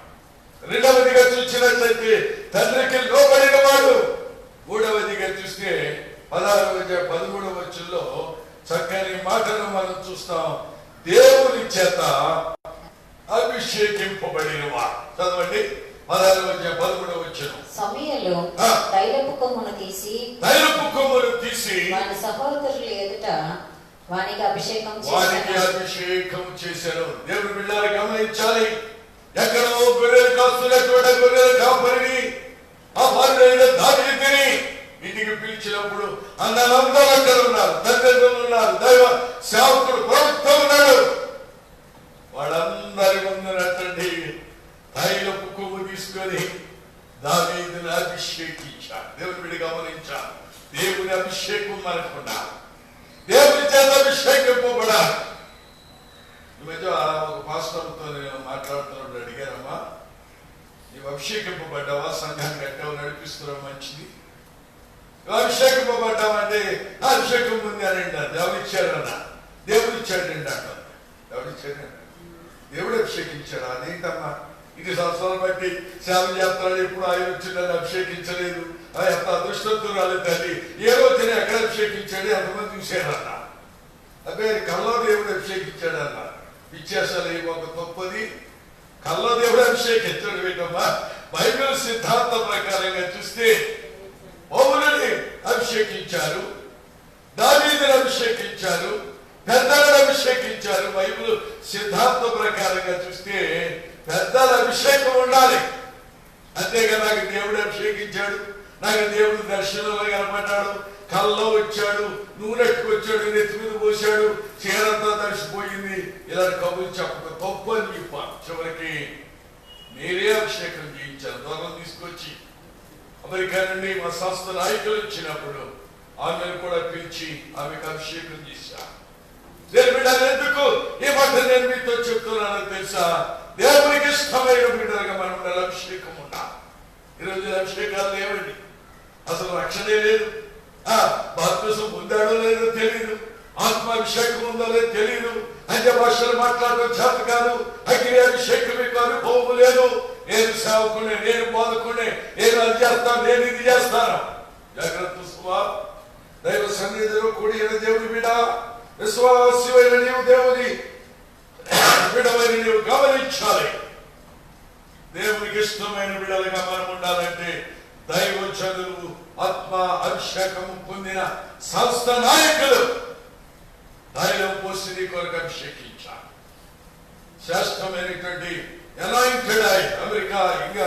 రెండవదిగా చూసినట్లయితే తండ్రికి లోబడిన వాడు. మూడవదిగా చూస్తే 13వ వచనంలో చక్కని మాటను మనం చూస్తాం. దేవుని చేత అభిషేకింపబడిన వారు. చదవండి 13వ వచనం. సమయంలో ఆ. తైలపు కొమ్మును తీసి వాని సహోదరుల ఎదుట వానికి అభిషేకం చేశారు. దేవుని బిడ్డలు గమనించాలి. ఎక్కడో గొర్రెలు కాస్తున్నటువంటి గొర్రెల కాపరిని ఆ భార్య దావీదుని ఇంటికి పిలిచినప్పుడు అందరూ అక్కడ ఉన్నారు, తల్లిదండ్రులు ఉన్నారు, దైవ సేవకుడు ప్రవక్త ఉన్నాడు. వాళ్ళందరి ముందునట్టండి తైలపు కొమ్ము తీసుకొని దావీదుని అభిషేకించారు. దేవుని బిడ్డ గమనించాలి. దేవుని అభిషేకం మనకున్నా, దేవుని చేత అభిషేకింపబడాలి. ఈ మధ్య ఒక పాస్టర్తో నేను మాట్లాడుతున్నప్పుడు అడిగారమ్మా, నీవు అభిషేకింపబడ్డావా, సంఘాన్ని కట్టావు, నడిపిస్తున్నావు, మంచిది. అభిషేకింపబడ్డావంటే అభిషేకం పొందానండి. ఎవరిచ్చారన్న? దేవుడు ఇచ్చాడండి అంట. ఎవరిచ్చాడండి? దేవుడు అభిషేకించాడు. అదేంటమ్మా, ఇది సంవత్సరాలు బట్టి సేవ చేస్తాడు, ఎప్పుడు ఆయన వచ్చి నన్ను అభిషేకించలేదు, ఎంత అదృష్టంతురాలి తల్లి, ఏ రోజున ఎక్కడ అభిషేకించాడు, ఎంతమంది చూశారన్న? అదే కల్లో దేవుడు అభిషేకించాడన్న. విచ్చేసాలు ఒక గొప్పది. కల్లో దేవుడు అభిషేకించాడు. ఏంటమ్మా, బైబిల్ సిద్ధాంత ప్రకారంగా చూస్తే పౌలుని అభిషేకించారు, దావీదుని అభిషేకించారు, పెద్దలను అభిషేకించారు. బైబిల్ సిద్ధాంత ప్రకారంగా చూస్తే పెద్దల అభిషేకం ఉండాలి. అంతేగా నాకు దేవుడు అభిషేకించాడు, నాకు దేవుడు దర్శనంలో కనపడ్డాడు, కల్లో వచ్చాడు, నూనెట్టుకు వచ్చాడు, నెత్తి మీద పోసాడు, చీరంతా తడిసిపోయింది, ఇలా కబుర్లు చెప్పక తప్పు అని చెప్పాను. చివరికి మీరే అభిషేకం చేయించారు. దూరం తీసుకొచ్చి అమెరికా నుండి మా సంస్థ నాయకులు వచ్చినప్పుడు ఆమెను కూడా పిలిచి ఆమెకు అభిషేకం చేశారు. నేను బిడ్డలు ఎందుకు ఈ మాట నేను మీతో చెప్తున్నానని తెలుసా? దేవునికి ఇష్టమైన బిడ్డలుగా మనం అభిషేకం ఉండాలి. ఈరోజు అభిషేకాలు లేవండి, అసలు రక్షణే లేదు. బాప్తిసం పొందాడో లేదో తెలియదు, ఆత్మాభిషేకం ఉందో లేదో తెలియదు, అన్య భాషలు మాట్లాడడం చేత కాదు, అగ్ని అభిషేకం మీకు అనుభవం లేదు. నేను సేవకునే, నేను బోధకునే, నేను అది చేస్తాను, నేను ఇది చేస్తాను. జాగ్రత్త సుమా. దైవ సన్నిధిలో కూడిన దేవుని బిడ్డ, విశ్వాసమైన నీవు దేవుని బిడ్డమైన నీవు గమనించాలి. దేవునికి ఇష్టమైన బిడ్డలుగా మనం ఉండాలంటే దైవజనులు, ఆత్మ అభిషేకం పొందిన సంస్థ నాయకులు తైలం పోసి నీ కొరకు అభిషేకించాలి. శ్రేష్టమైనటువంటి అనాయింటెడ్ ఆయిల్ అమెరికా ఇంకా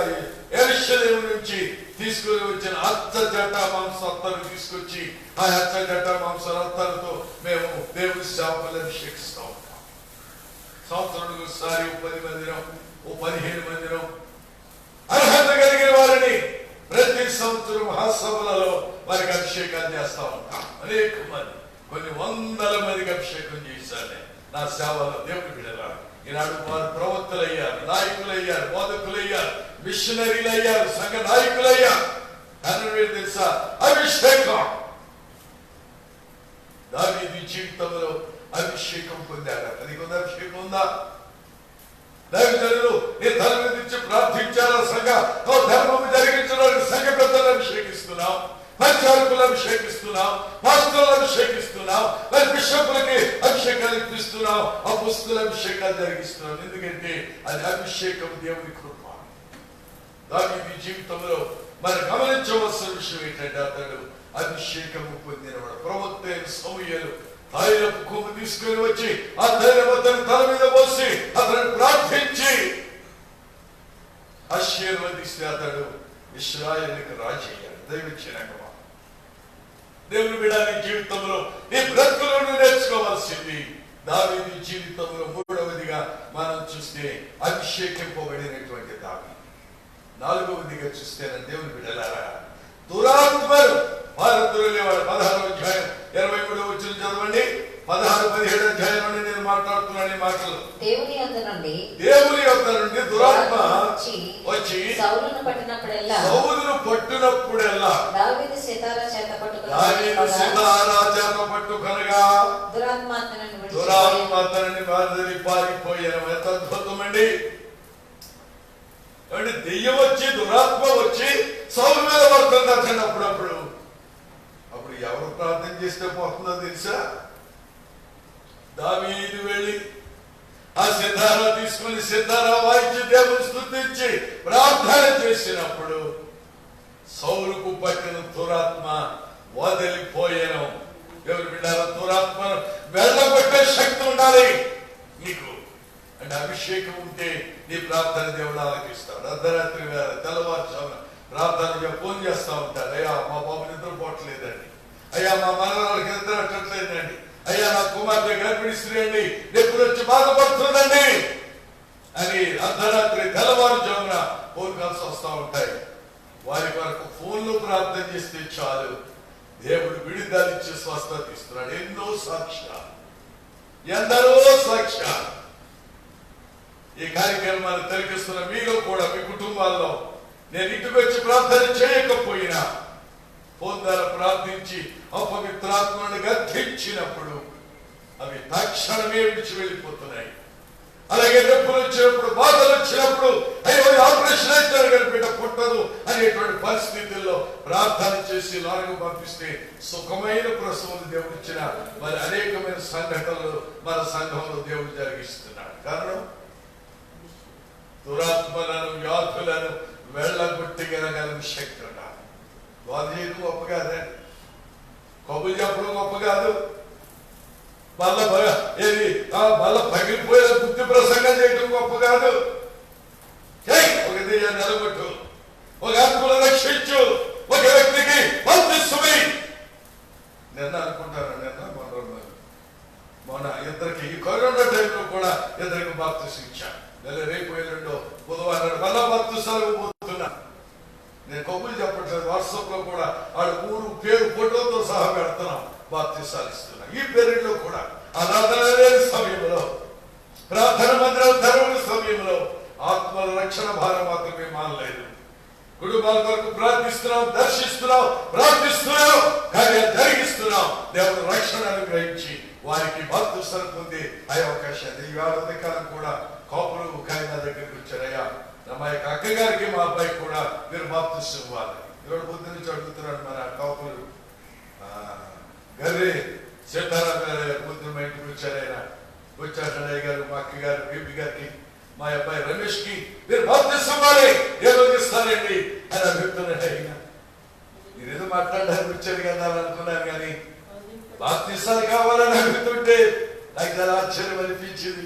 యెరూషలేము నుంచి తీసుకుని వచ్చిన అచ్చ జట మాంస అత్తలు తీసుకొచ్చి ఆ అచ్చ జట మాంస అత్తలతో మేము దేవుని సేవకులు అభిషేకిస్తూ ఉంటాం. సంవత్సరానికి ఒకసారి 10 మందిరం, 15 మందిరం అర్హత కలిగిన వారిని ప్రతి సంవత్సరం మహాసభలలో వారికి అభిషేకాలు చేస్తా ఉంటాం. అనేక మంది, కొన్ని వందల మందికి అభిషేకం చేశాను నా సేవలో. దేవుని బిడ్డలారా, ఈనాడు వారు ప్రవక్తలు అయ్యారు, నాయకులు అయ్యారు, బోధకులు అయ్యారు, మిషనరీలు అయ్యారు, సంఘ నాయకులు అయ్యారు. కారణం ఏంటి తెలుసా? అభిషేకం. దావీదు జీవితంలో అభిషేకం పొందాడు. అది కొంత అభిషేకం ఉందా? దైవజనులు నీ తల మీద నుంచి ప్రార్థించాలా? సంఘ ధర్మము జరిగించడానికి సంఘ పెద్దలు అభిషేకిస్తున్నాం, పరిచారకులు అభిషేకిస్తున్నాం, పాస్టర్లు అభిషేకిస్తున్నాం, మరి బిషపులకి అభిషేకాలు ఇప్పిస్తున్నాం, అపొస్తలుల అభిషేకాలు జరిగిస్తున్నాం. ఎందుకంటే అది అభిషేకం, దేవుని కృప. దావీదు జీవితంలో మరి గమనించవలసిన విషయం ఏంటంటే అతడు అభిషేకము పొందినవాడు. ప్రవక్త సమూయేలు తైలపు కొమ్ము తీసుకొని వచ్చి ఆ తైలం అతని తల మీద పోసి అతను ప్రార్థించి ఆశీర్వదిస్తే అతడు ఇశ్రాయేలుకి రాజు అయ్యాడు. దైవజనమా, దేవుని బిడ్డ జీవితంలో నీ బ్రతుకులను నేర్చుకోవాల్సింది. దావీదు జీవితంలో మూడవదిగా మనం చూస్తే అభిషేకింపబడినటువంటి దావీదు. నాలుగవదిగా చూస్తే దేవుని బిడ్డలారా, దురాత్మలు భారతులు 16వ అధ్యాయం 23వ వచనం చదవండి. 16, 17 అధ్యాయం నుండి నేను మాట్లాడుతున్నాను ఈ మాటలు. దేవుని యొద్ద నుండి దురాత్మ వచ్చి సౌలును పట్టినప్పుడెల్లా దావీదు సితారా చేత పట్టుకొనగా దురాత్మ అతనిని బాధలి పారిపోయాను. ఎంత అద్భుతం అండి! దెయ్యం వచ్చి, దురాత్మ వచ్చి సౌలు మీద పడుతుంది అతను. అప్పుడప్పుడు ఎవరు ప్రార్థన చేస్తే పోతుందో తెలుసా? దావీదు వెళ్ళి ఆ సితారా తీసుకుని సితారా వాయించి దేవుని స్తుతించి ప్రార్థన చేసినప్పుడు సౌలుకు పట్టిన దురాత్మ వదిలిపోయాను. దేవుని బిడ్డల దురాత్మను వెళ్ళగొట్టే శక్తి ఉండాలి నీకు. అంటే అభిషేకం ఉంటే నీ ప్రార్థన దేవుడు ఆలకిస్తాడు. అర్ధరాత్రి వేళ తెల్లవారుజామున ప్రార్థన ఫోన్ చేస్తా ఉంటాడు. అయ్యా మా బాబు నిద్రపోవట్లేదండి, అయ్యా మా మనవరాళ్ళకి నిద్ర అట్టట్లేదండి, అయ్యా నా కుమార్తె గర్భిణీ స్త్రీ అండి ఎప్పుడు వచ్చి బాధపడుతుందండి అని అర్ధరాత్రి తెల్లవారుజామున ఫోన్ కాల్స్ వస్తూ ఉంటాయి. వారి వరకు ఫోన్లో ప్రార్థన చేస్తే చాలు, దేవుడు విడుదలిచ్చి స్వస్థత ఇస్తున్నాడు. ఎన్నో సాక్ష్యాలు, ఎందరో సాక్ష్యాలు. ఈ కార్యక్రమాన్ని తిలకిస్తున్న మీలో కూడా మీ కుటుంబాల్లో నేను ఇంటికి వచ్చి ప్రార్థన చేయకపోయినా ఫోన్ ద్వారా ప్రార్థించి అపవిత్రాత్మను గద్దించినప్పుడు అవి తక్షణమే విడిచి వెళ్ళిపోతున్నాయి. అలాగే నొప్పులు వచ్చినప్పుడు, బాధలు వచ్చినప్పుడు, అయ్యో ఆపరేషన్ అయితే బిడ్డ పుట్టదు అనేటువంటి పరిస్థితుల్లో ప్రార్థన చేసి లోనకు పంపిస్తే సుఖమైన ప్రసవం దేవుడు ఇచ్చిన మరి అనేకమైన సంఘటనలు మన సంఘంలో దేవుడు జరిగిస్తున్నాడు. కారణం దురాత్మలను వ్యాధులను వెళ్ళగొట్టగలగలని శక్తి ఉండాలి. వాళ్ళు చేయడం గొప్ప కాదండి, కబులు చెప్పడం గొప్ప కాదు, మళ్ళా పగిలిపోయే బుద్ధి ప్రసంగం చేయడం గొప్ప కాదు. ఒక దెయ్యాన్ని నిలబెట్టు, ఒక ఆత్మను రక్షించు, ఒక వ్యక్తికి పంపిస్తుంది. నిన్న అనుకుంటాను, మొన్న ఇద్దరికి ఈ కరోనా టైంలో కూడా ఇద్దరికి బాప్తిసం ఇచ్చాను. రేపు ఎల్లుండో బుధవారం మళ్ళా బాప్తిసాలు పోతున్నా. నేను కబులు చెప్పట్లేదు, వాట్సాప్ లో కూడా వాళ్ళ ఊరు పేరు ఫోటోతో సహా పెడుతున్నాం, బాప్తిసాలు ఇస్తున్నా. ఈ పేరులో కూడా ఆరాధన లేని సమయంలో, ప్రార్థన మందిరాలు తెరవని సమయంలో ఆత్మల రక్షణ భారం మాత్రమే మానలేదు. కుటుంబాల కొరకు ప్రార్థిస్తున్నాం, దర్శిస్తున్నాం, ప్రార్థిస్తున్నాం, కార్యాలు జరిగిస్తున్నాం. దేవుడు రక్షణ అనుగ్రహించి వారికి బాప్తిసాలు పొంది అయ్యే అవకాశాలు. ఈ కాలం కూడా కాపులు కాయన దగ్గరికి వచ్చారయ్యా, మా యొక్క అక్కగారికి మా అబ్బాయి కూడా మీరు బాప్తిసం ఇవ్వాలి. ఇవాళ పొద్దు నుంచి అడుగుతున్నాడు మన కాపులు. గర్రే సీతారాం గారు పొద్దున మా ఇంటికి వచ్చారైనా వచ్చాడయ్య గారు, మా అక్క గారు, బీబీ గారికి, మా అబ్బాయి రమేష్ కి మీరు బాప్తిసం ఇవ్వాలి, ఏమోగిస్తారండి అని అడుగుతున్నాడు. అయినా మీరేదో మాట్లాడడానికి వచ్చారు కదా అని అనుకున్నాను, కానీ బాప్తిసాలు కావాలని అడుగుతుంటే నాకు చాలా ఆశ్చర్యం అనిపించింది.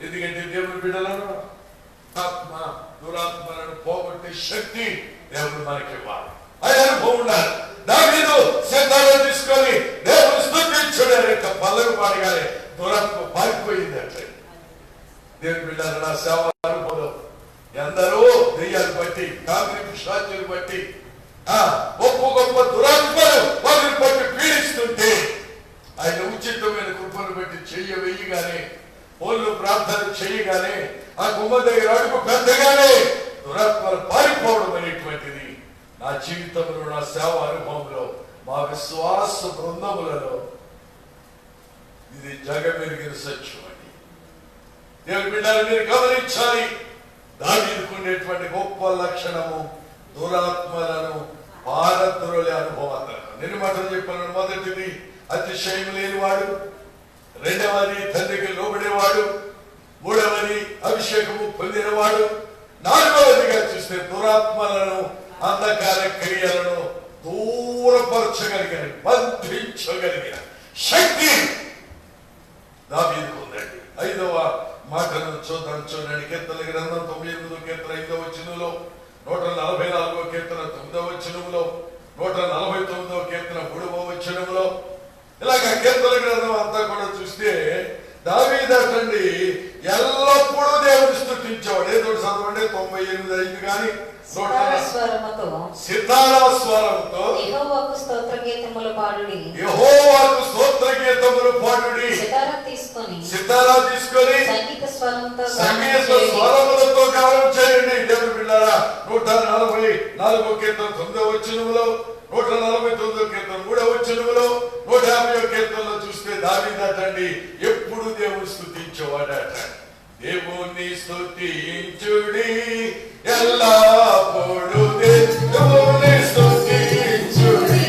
ఎందుకంటే దేవుని బిడ్డలను ఆత్మ దురాత్మలను పోగొట్టే శక్తి దేవుడు మనకి ఇవ్వాలి. ఆయన అనుభవం ఉండాలి. దావీదు సిద్ధాలను తీసుకొని దేవుని స్తుతించుడు యొక్క పల్లవి పాడగానే దురాత్మ పారిపోయింది. అట్లే దేవుని బిడ్డలు నా సేవ అనుభవం ఎందరో దెయ్యాలు బట్టి, కాంగ్రెస్ సాధ్యులు బట్టి, గొప్ప గొప్ప దురాత్మలు వారిని బట్టి పీడిస్తుంటే ఆయన ఉచితమైన కృపను బట్టి చెయ్య వెయ్యగానే, ఫోన్లు ప్రార్థన చేయగానే, ఆ గుమ్మ దగ్గర అడుగు పెద్దగానే దురాత్మలు పారిపోవడం అనేటువంటిది నా జీవితంలో, నా సేవ అనుభవంలో, మా విశ్వాస బృందములలో ఇది జగమెరిగిన సత్యం అండి. దేవుని బిడ్డలు మీరు గమనించాలి. దావీదుకునేటువంటి గొప్ప లక్షణము దురాత్మలను పారద్రోలే అనుభవం. నేను మాటలు చెప్పాను. మొదటిది అతిశయం లేనివాడు, రెండవది తండ్రికి లోబడేవాడు, మూడవది అభిషేకము పొందినవాడు, నాలుగవదిగా చూస్తే దురాత్మలను అంధకార క్రియలను దూరపరచగలిగిన, బంధించగలిగిన శక్తి దావీదుకు ఉందండి. ఐదవ మాటను చూడండి. కీర్తన గ్రంథం 98వ కీర్తన 5వ వచనంలో, 144వ కీర్తన 9వ వచనంలో, 149వ కీర్తన 3వ వచనంలో, ఇలాగ కీర్తన గ్రంథం అంతా కూడా చూస్తే దావీదు అటండి ఎల్లప్పుడూ దేవుని స్తుతించేవాడు. ఏదో చదవండి 98:5 కానీ సితారా స్వరముతో యెహోవాకు స్తోత్ర గీతములు పాడుడి, యెహోవాకు స్తోత్ర గీతములు పాడుడి. సితారా తీసుకొని సంగీత స్వరములతో గానం చేయండి. దేవుని బిడ్డలారా 144వ కీర్తన 9వ వచనములో, 149వ కీర్తన 3వ వచనములో, 150వ కీర్తనలో చూస్తే దావీదు అటండి ఎప్పుడు దేవుని స్తుతించేవాడట. దేవుని స్తుతించుడి ఎల్లప్పుడు, దేవుని స్తుతించుడి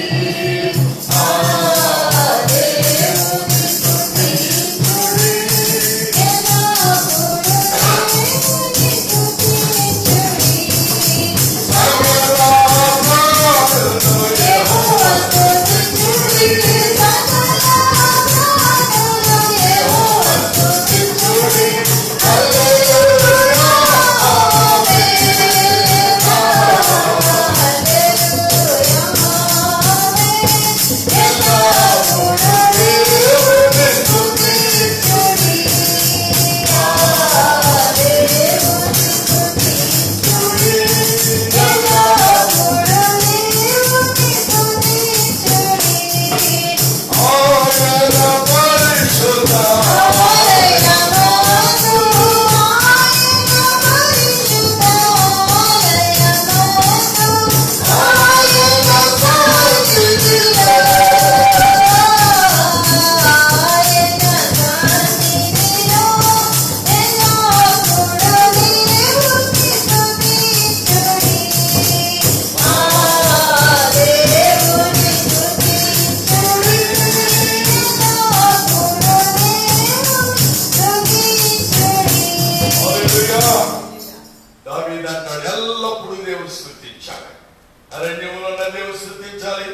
అరణ్యంలో ఉన్న దేవుడు స్తుతించాలి,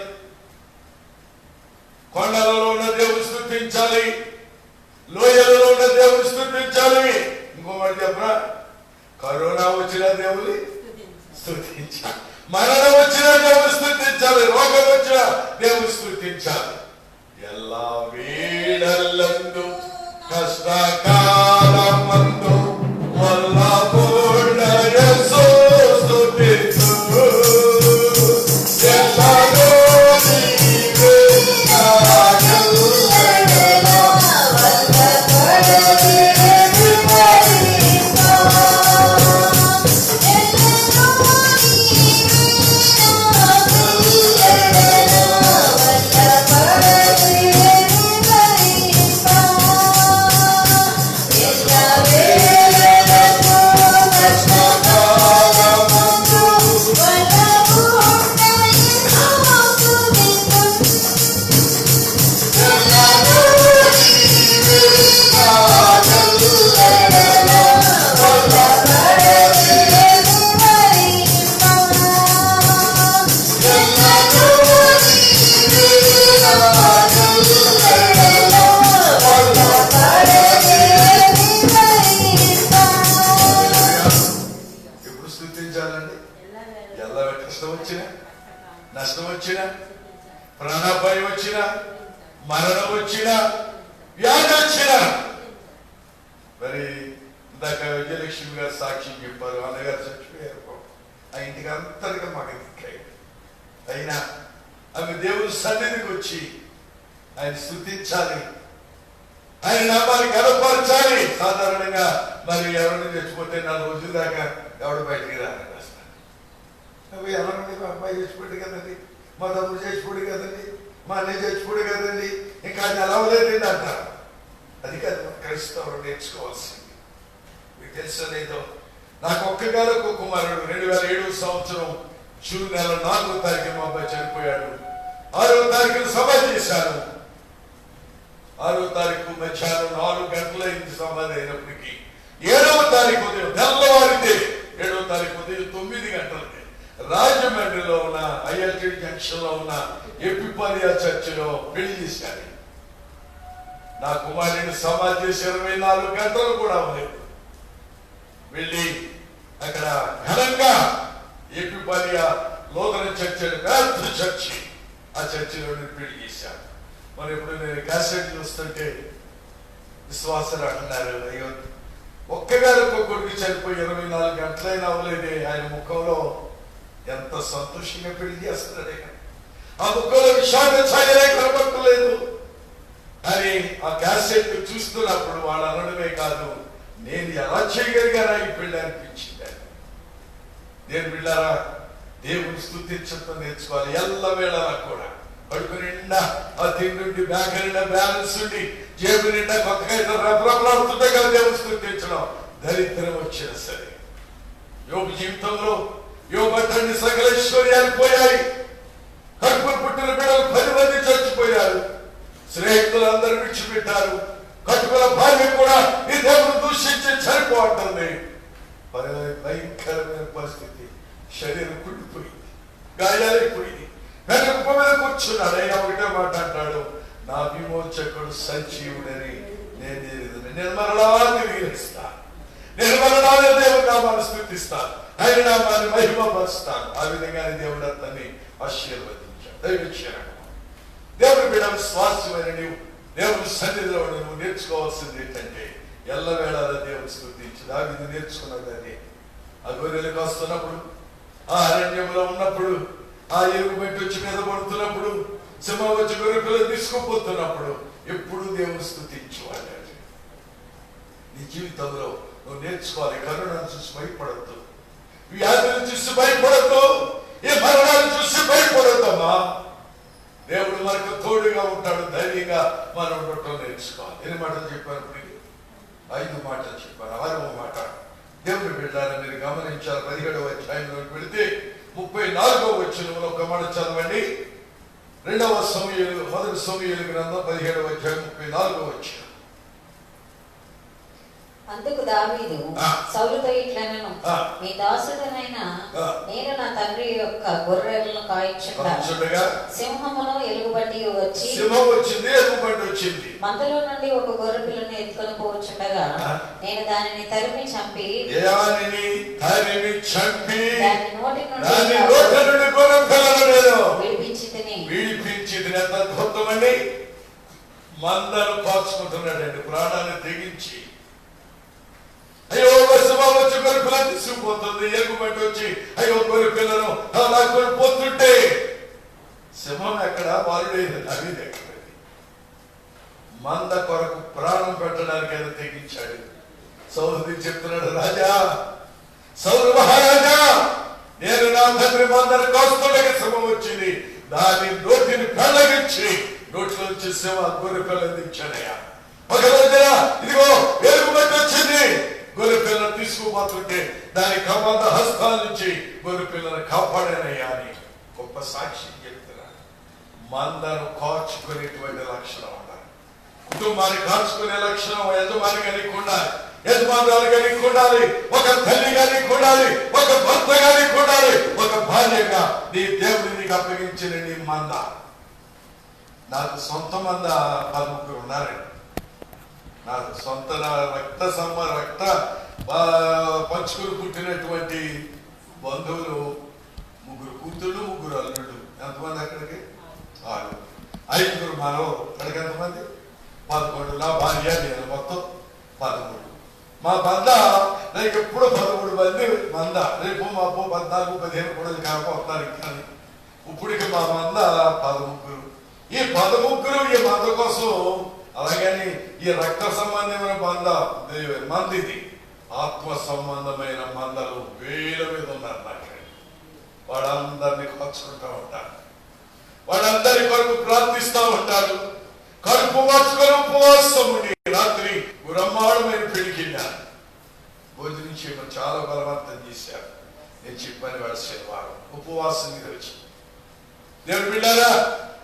కొండలలో ఉన్న దేవుడు స్తుతించాలి, లోయలలో ఉన్న దేవుడు స్తుతించాలి. ఇంకో మాట చెప్పరా, కరోనా వచ్చిన దేవుని స్తుతించాలి, మరణం వచ్చిన దేవుడు స్తుతించాలి, రోగం వచ్చిన దేవుడు స్తుతించాలి. ఎలా వీడల్లందు కష్టకాలమందు వల్ల పూర్ణయసు స్తుతించు. నష్టం వచ్చినా, ప్రాణాపాయం వచ్చినా, మరణం వచ్చినా, వ్యాధి వచ్చినా. మరి ఇందాక విజయలక్ష్మి గారు సాక్ష్యం చెప్పారు, అన్నగారు చచ్చిపోయారు, ఆ ఇంటికి అంతటిగా మాకు దిక్కాయి. అయినా ఆమె దేవుని సన్నిధికి వచ్చి ఆయన స్తుతించాలి, ఆయన నామాన్ని గనపరచాలి. సాధారణంగా మరి ఎవరిని చచ్చిపోతే 4 రోజుల దాకా ఎవడు బయటికి రాని ఎవరండి, మా అమ్మాయి చచ్చిపోయాడు కదండి, మా తమ్ముడు చచ్చిపోయాడు కదండి, మా అన్నయ్య చచ్చిపోయాడు కదండి, ఇంకా అది అలవలేదండి అంటారు. అది కాదు క్రైస్తవులు నేర్చుకోవాల్సింది. మీకు తెలుసో లేదో, నాకు ఒక్కగానొక్క కుమారుడు 2007 సంవత్సరం జూన్ నెల 4వ తారీఖు మా అబ్బాయి చనిపోయాడు. 6వ తారీఖున సభ చేశాను. 6వ తారీఖు మధ్యాహ్నం 4 గంటలైంది సమాధి అయినప్పటికీ 7వ తారీఖు ఉదయం తెల్లవారితే 7వ తారీఖు ఉదయం 9 గంటలకి రాజమండ్రిలో ఉన్న ఐఎల్టీ జంక్షన్ లో ఉన్న ఎపిఫానియా చర్చిలో పెళ్లి చేశారు. నా కుమారుని సమాధి చేసి 24 గంటలు కూడా అవ్వలేదు. వెళ్ళి అక్కడ ఘనంగా ఎపిఫానియా లోదరన్ చర్చి, పెద్ద చర్చి, ఆ చర్చిలో నేను పెళ్లి చేశాను. మరి ఇప్పుడు నేను క్యాసెట్ చూస్తుంటే విశ్వాసాలు అంటున్నారు, అయ్యో ఒక్కగారు కొడుకు చనిపోయి 24 గంటలైనా అవ్వలేదే, ఆయన ముఖంలో ఎంత సంతోషంగా పెళ్లి చేస్తున్నాడే, ఆ ముఖంలో విషాద ఛాయలే కనబడలేదు అని ఆ క్యాసెట్ చూస్తున్నప్పుడు వాళ్ళు అనడమే కాదు, నేను ఎలా చేయగలిగానా ఈ పెళ్లి అనిపించింది. నేను బిళ్ళారా, దేవుని స్తుతించడం నేర్చుకోవాలి. ఎల్లవేళలా కూడా కడుపు నిండా ఆ తిండి బ్యాగ్ నిండా బ్యాలెన్స్ ఉండి జేబు నిండా కొత్తగా రబలాడుతుంటే కదా దేవుని స్తుతించడం. దరిద్రం వచ్చినా సరే, యోగు జీవితంలో యోగండి సకల ఐశ్వర్యాలు పోయాయి. కడుపులు పుట్టిన బిడ్డలు 10 మంది చచ్చిపోయారు. స్నేహితులు అందరూ విడిచిపెట్టారు. కట్టుకున్న భార్య కూడా ఈ దేవుడు దూషించి చనిపోతుంది. భయంకరమైన పరిస్థితి, శరీరం కుళ్ళిపోయింది, గాయాలైపోయింది. వెనక కుప్ప మీద కూర్చున్నాడు. అయినా ఒకటే మాట అంటాడు, నా విమోచకుడు సజీవుడని నేను మరలా తిరిగిస్తాను, నేను మరలా దేవుడు నామాన్ని స్తుతిస్తాను, ఆయన నామాన్ని మహిమపరుస్తాను. ఆ విధంగానే దేవుడు అతన్ని ఆశీర్వదించాడు. దేవుడు బిడ్డ స్వాస్థ్యమైన నీవు దేవుని సన్నిధిలో నువ్వు నేర్చుకోవాల్సింది ఏంటంటే ఎల్లవేళలా దేవుని స్తుతించు. దావీదు నేర్చుకున్నాడు. అది ఆ గొర్రెలు కాస్తున్నప్పుడు, ఆ అరణ్యంలో ఉన్నప్పుడు, ఆ ఎలుగు పెట్టి వచ్చి మీద పడుతున్నప్పుడు, సింహం వచ్చి గొర్రెలు తీసుకుపోతున్నప్పుడు ఎప్పుడు దేవుని స్తుతించు అన్నాడు. నీ జీవితంలో నువ్వు నేర్చుకోవాలి. కరుణను చూసి భయపడద్దు, వ్యాధులను చూసి భయపడద్దు, ఏ మరణాలు చూసి భయపడద్దమ్మా. దేవుడు మనకు తోడుగా ఉంటాడు. ధైర్యంగా మనం ఉండటం నేర్చుకోవాలి. ఎన్ని మాటలు చెప్పినప్పటికీ 5 మాటలు చెప్పాను. 6వ మాట దేవుడు బిడ్డలారా మీరు గమనించాలి. 17వ అధ్యాయంలోకి వెళితే 34వ వచనంలో ఒక మాట చదవండి. 2వ సమూయేలు, 1వ సమూయేలు గ్రంథం 17వ అధ్యాయం 34వ వచనం. అందుకు దావీదు సౌలుతో ఇట్లనెను, మీ దాసుడనైన నేను నా తండ్రి యొక్క గొర్రెలను కాయించుండగా సింహమును ఎలుగుబంటి వచ్చి మందలో నుండి ఒక గొర్రె పిల్లను ఎత్తుకొని పోవచ్చుండగా నేను దానిని తరిమి చంపి దాని నోటి నుండి విడిపించి తిని. అద్భుతమండి. మందను కాచుకుంటున్నాడండి, ప్రాణాన్ని తెగించి. అయ్యో సింహం వచ్చి గొర్రె పిల్లని తీసుకుపోతుంది, ఎలుగుబంటి వచ్చి అయ్యో గొర్రె పిల్లను పోతుంటే సింహం ఎక్కడ, బాలుడేది అది ఎక్కడ. మంద కొరకు ప్రాణం పెట్టడానికి ఆయన తెగించాడు. సౌలు చెప్తున్నాడు, రాజా సౌలు మహారాజా, నేను నా తండ్రి మందను కాస్తుండగా సింహం వచ్చింది, దాని నోటిని పెళ్ళగించి నోట్లో వచ్చి సింహ గొర్రె పిల్లని దించాడయ్యా. ఒక రోజున ఇదిగో ఎలుగుబంటి వచ్చింది, గొర్రె పిల్లను తీసుకుపోతుంటే దాని కమంద హస్తాల నుంచి గొర్రె పిల్లను కాపాడానయ్యా అని గొప్ప సాక్ష్యం చెప్తున్నాడు. మందను కాచుకునేటువంటి లక్షణం ఉండాలి. కుటుంబాన్ని కాచుకునే లక్షణం యజమాని కలిగి ఉండాలి, యజమానురాలు కలిగి ఉండాలి, ఒక తల్లి కలిగి ఉండాలి, ఒక భర్త కలిగి ఉండాలి, ఒక భార్యగా నీ దేవుని నీకు అప్పగించిన నీ మంద. నాకు సొంత మంద 13 ఉన్నారండి. నాకు సొంత రక్త పంచుకుని పుట్టినటువంటి బంధువులు 3 కూతుళ్ళు 3 అల్లుళ్ళు. ఎంతమంది అక్కడికి? 6. 5 మనో. అక్కడికి ఎంతమంది? 11. నా భార్య నేను మొత్తం 13. మా బంద నాకు ఎప్పుడు 13 మంది మంద. రేపు మాకు 14 15 కూడా కాకపోతున్నారు. కానీ ఇప్పటికి మా మంద 13. ఈ 13 ఈ మంద కోసం, అలాగని ఈ రక్త సంబంధమైన మంది ఇది ఆత్మ సంబంధమైన మందలు వేల మీద ఉన్నారు. నాకు వాళ్ళందరినీ కాచుకుంటూ ఉంటారు, వాళ్ళందరి కొరకు ప్రార్థిస్తూ ఉంటారు. కడుపు మార్చుకొని ఉపవాసం ఉండి రాత్రి బ్రహ్మాండమైన పెళ్లికిన్నారు. భోజనం చేయడం చాలా బలవంతం చేశారు. నేను చెప్పని వాడు శనివారం ఉపవాసం మీద వచ్చి, దేవుడు బిడ్డారా,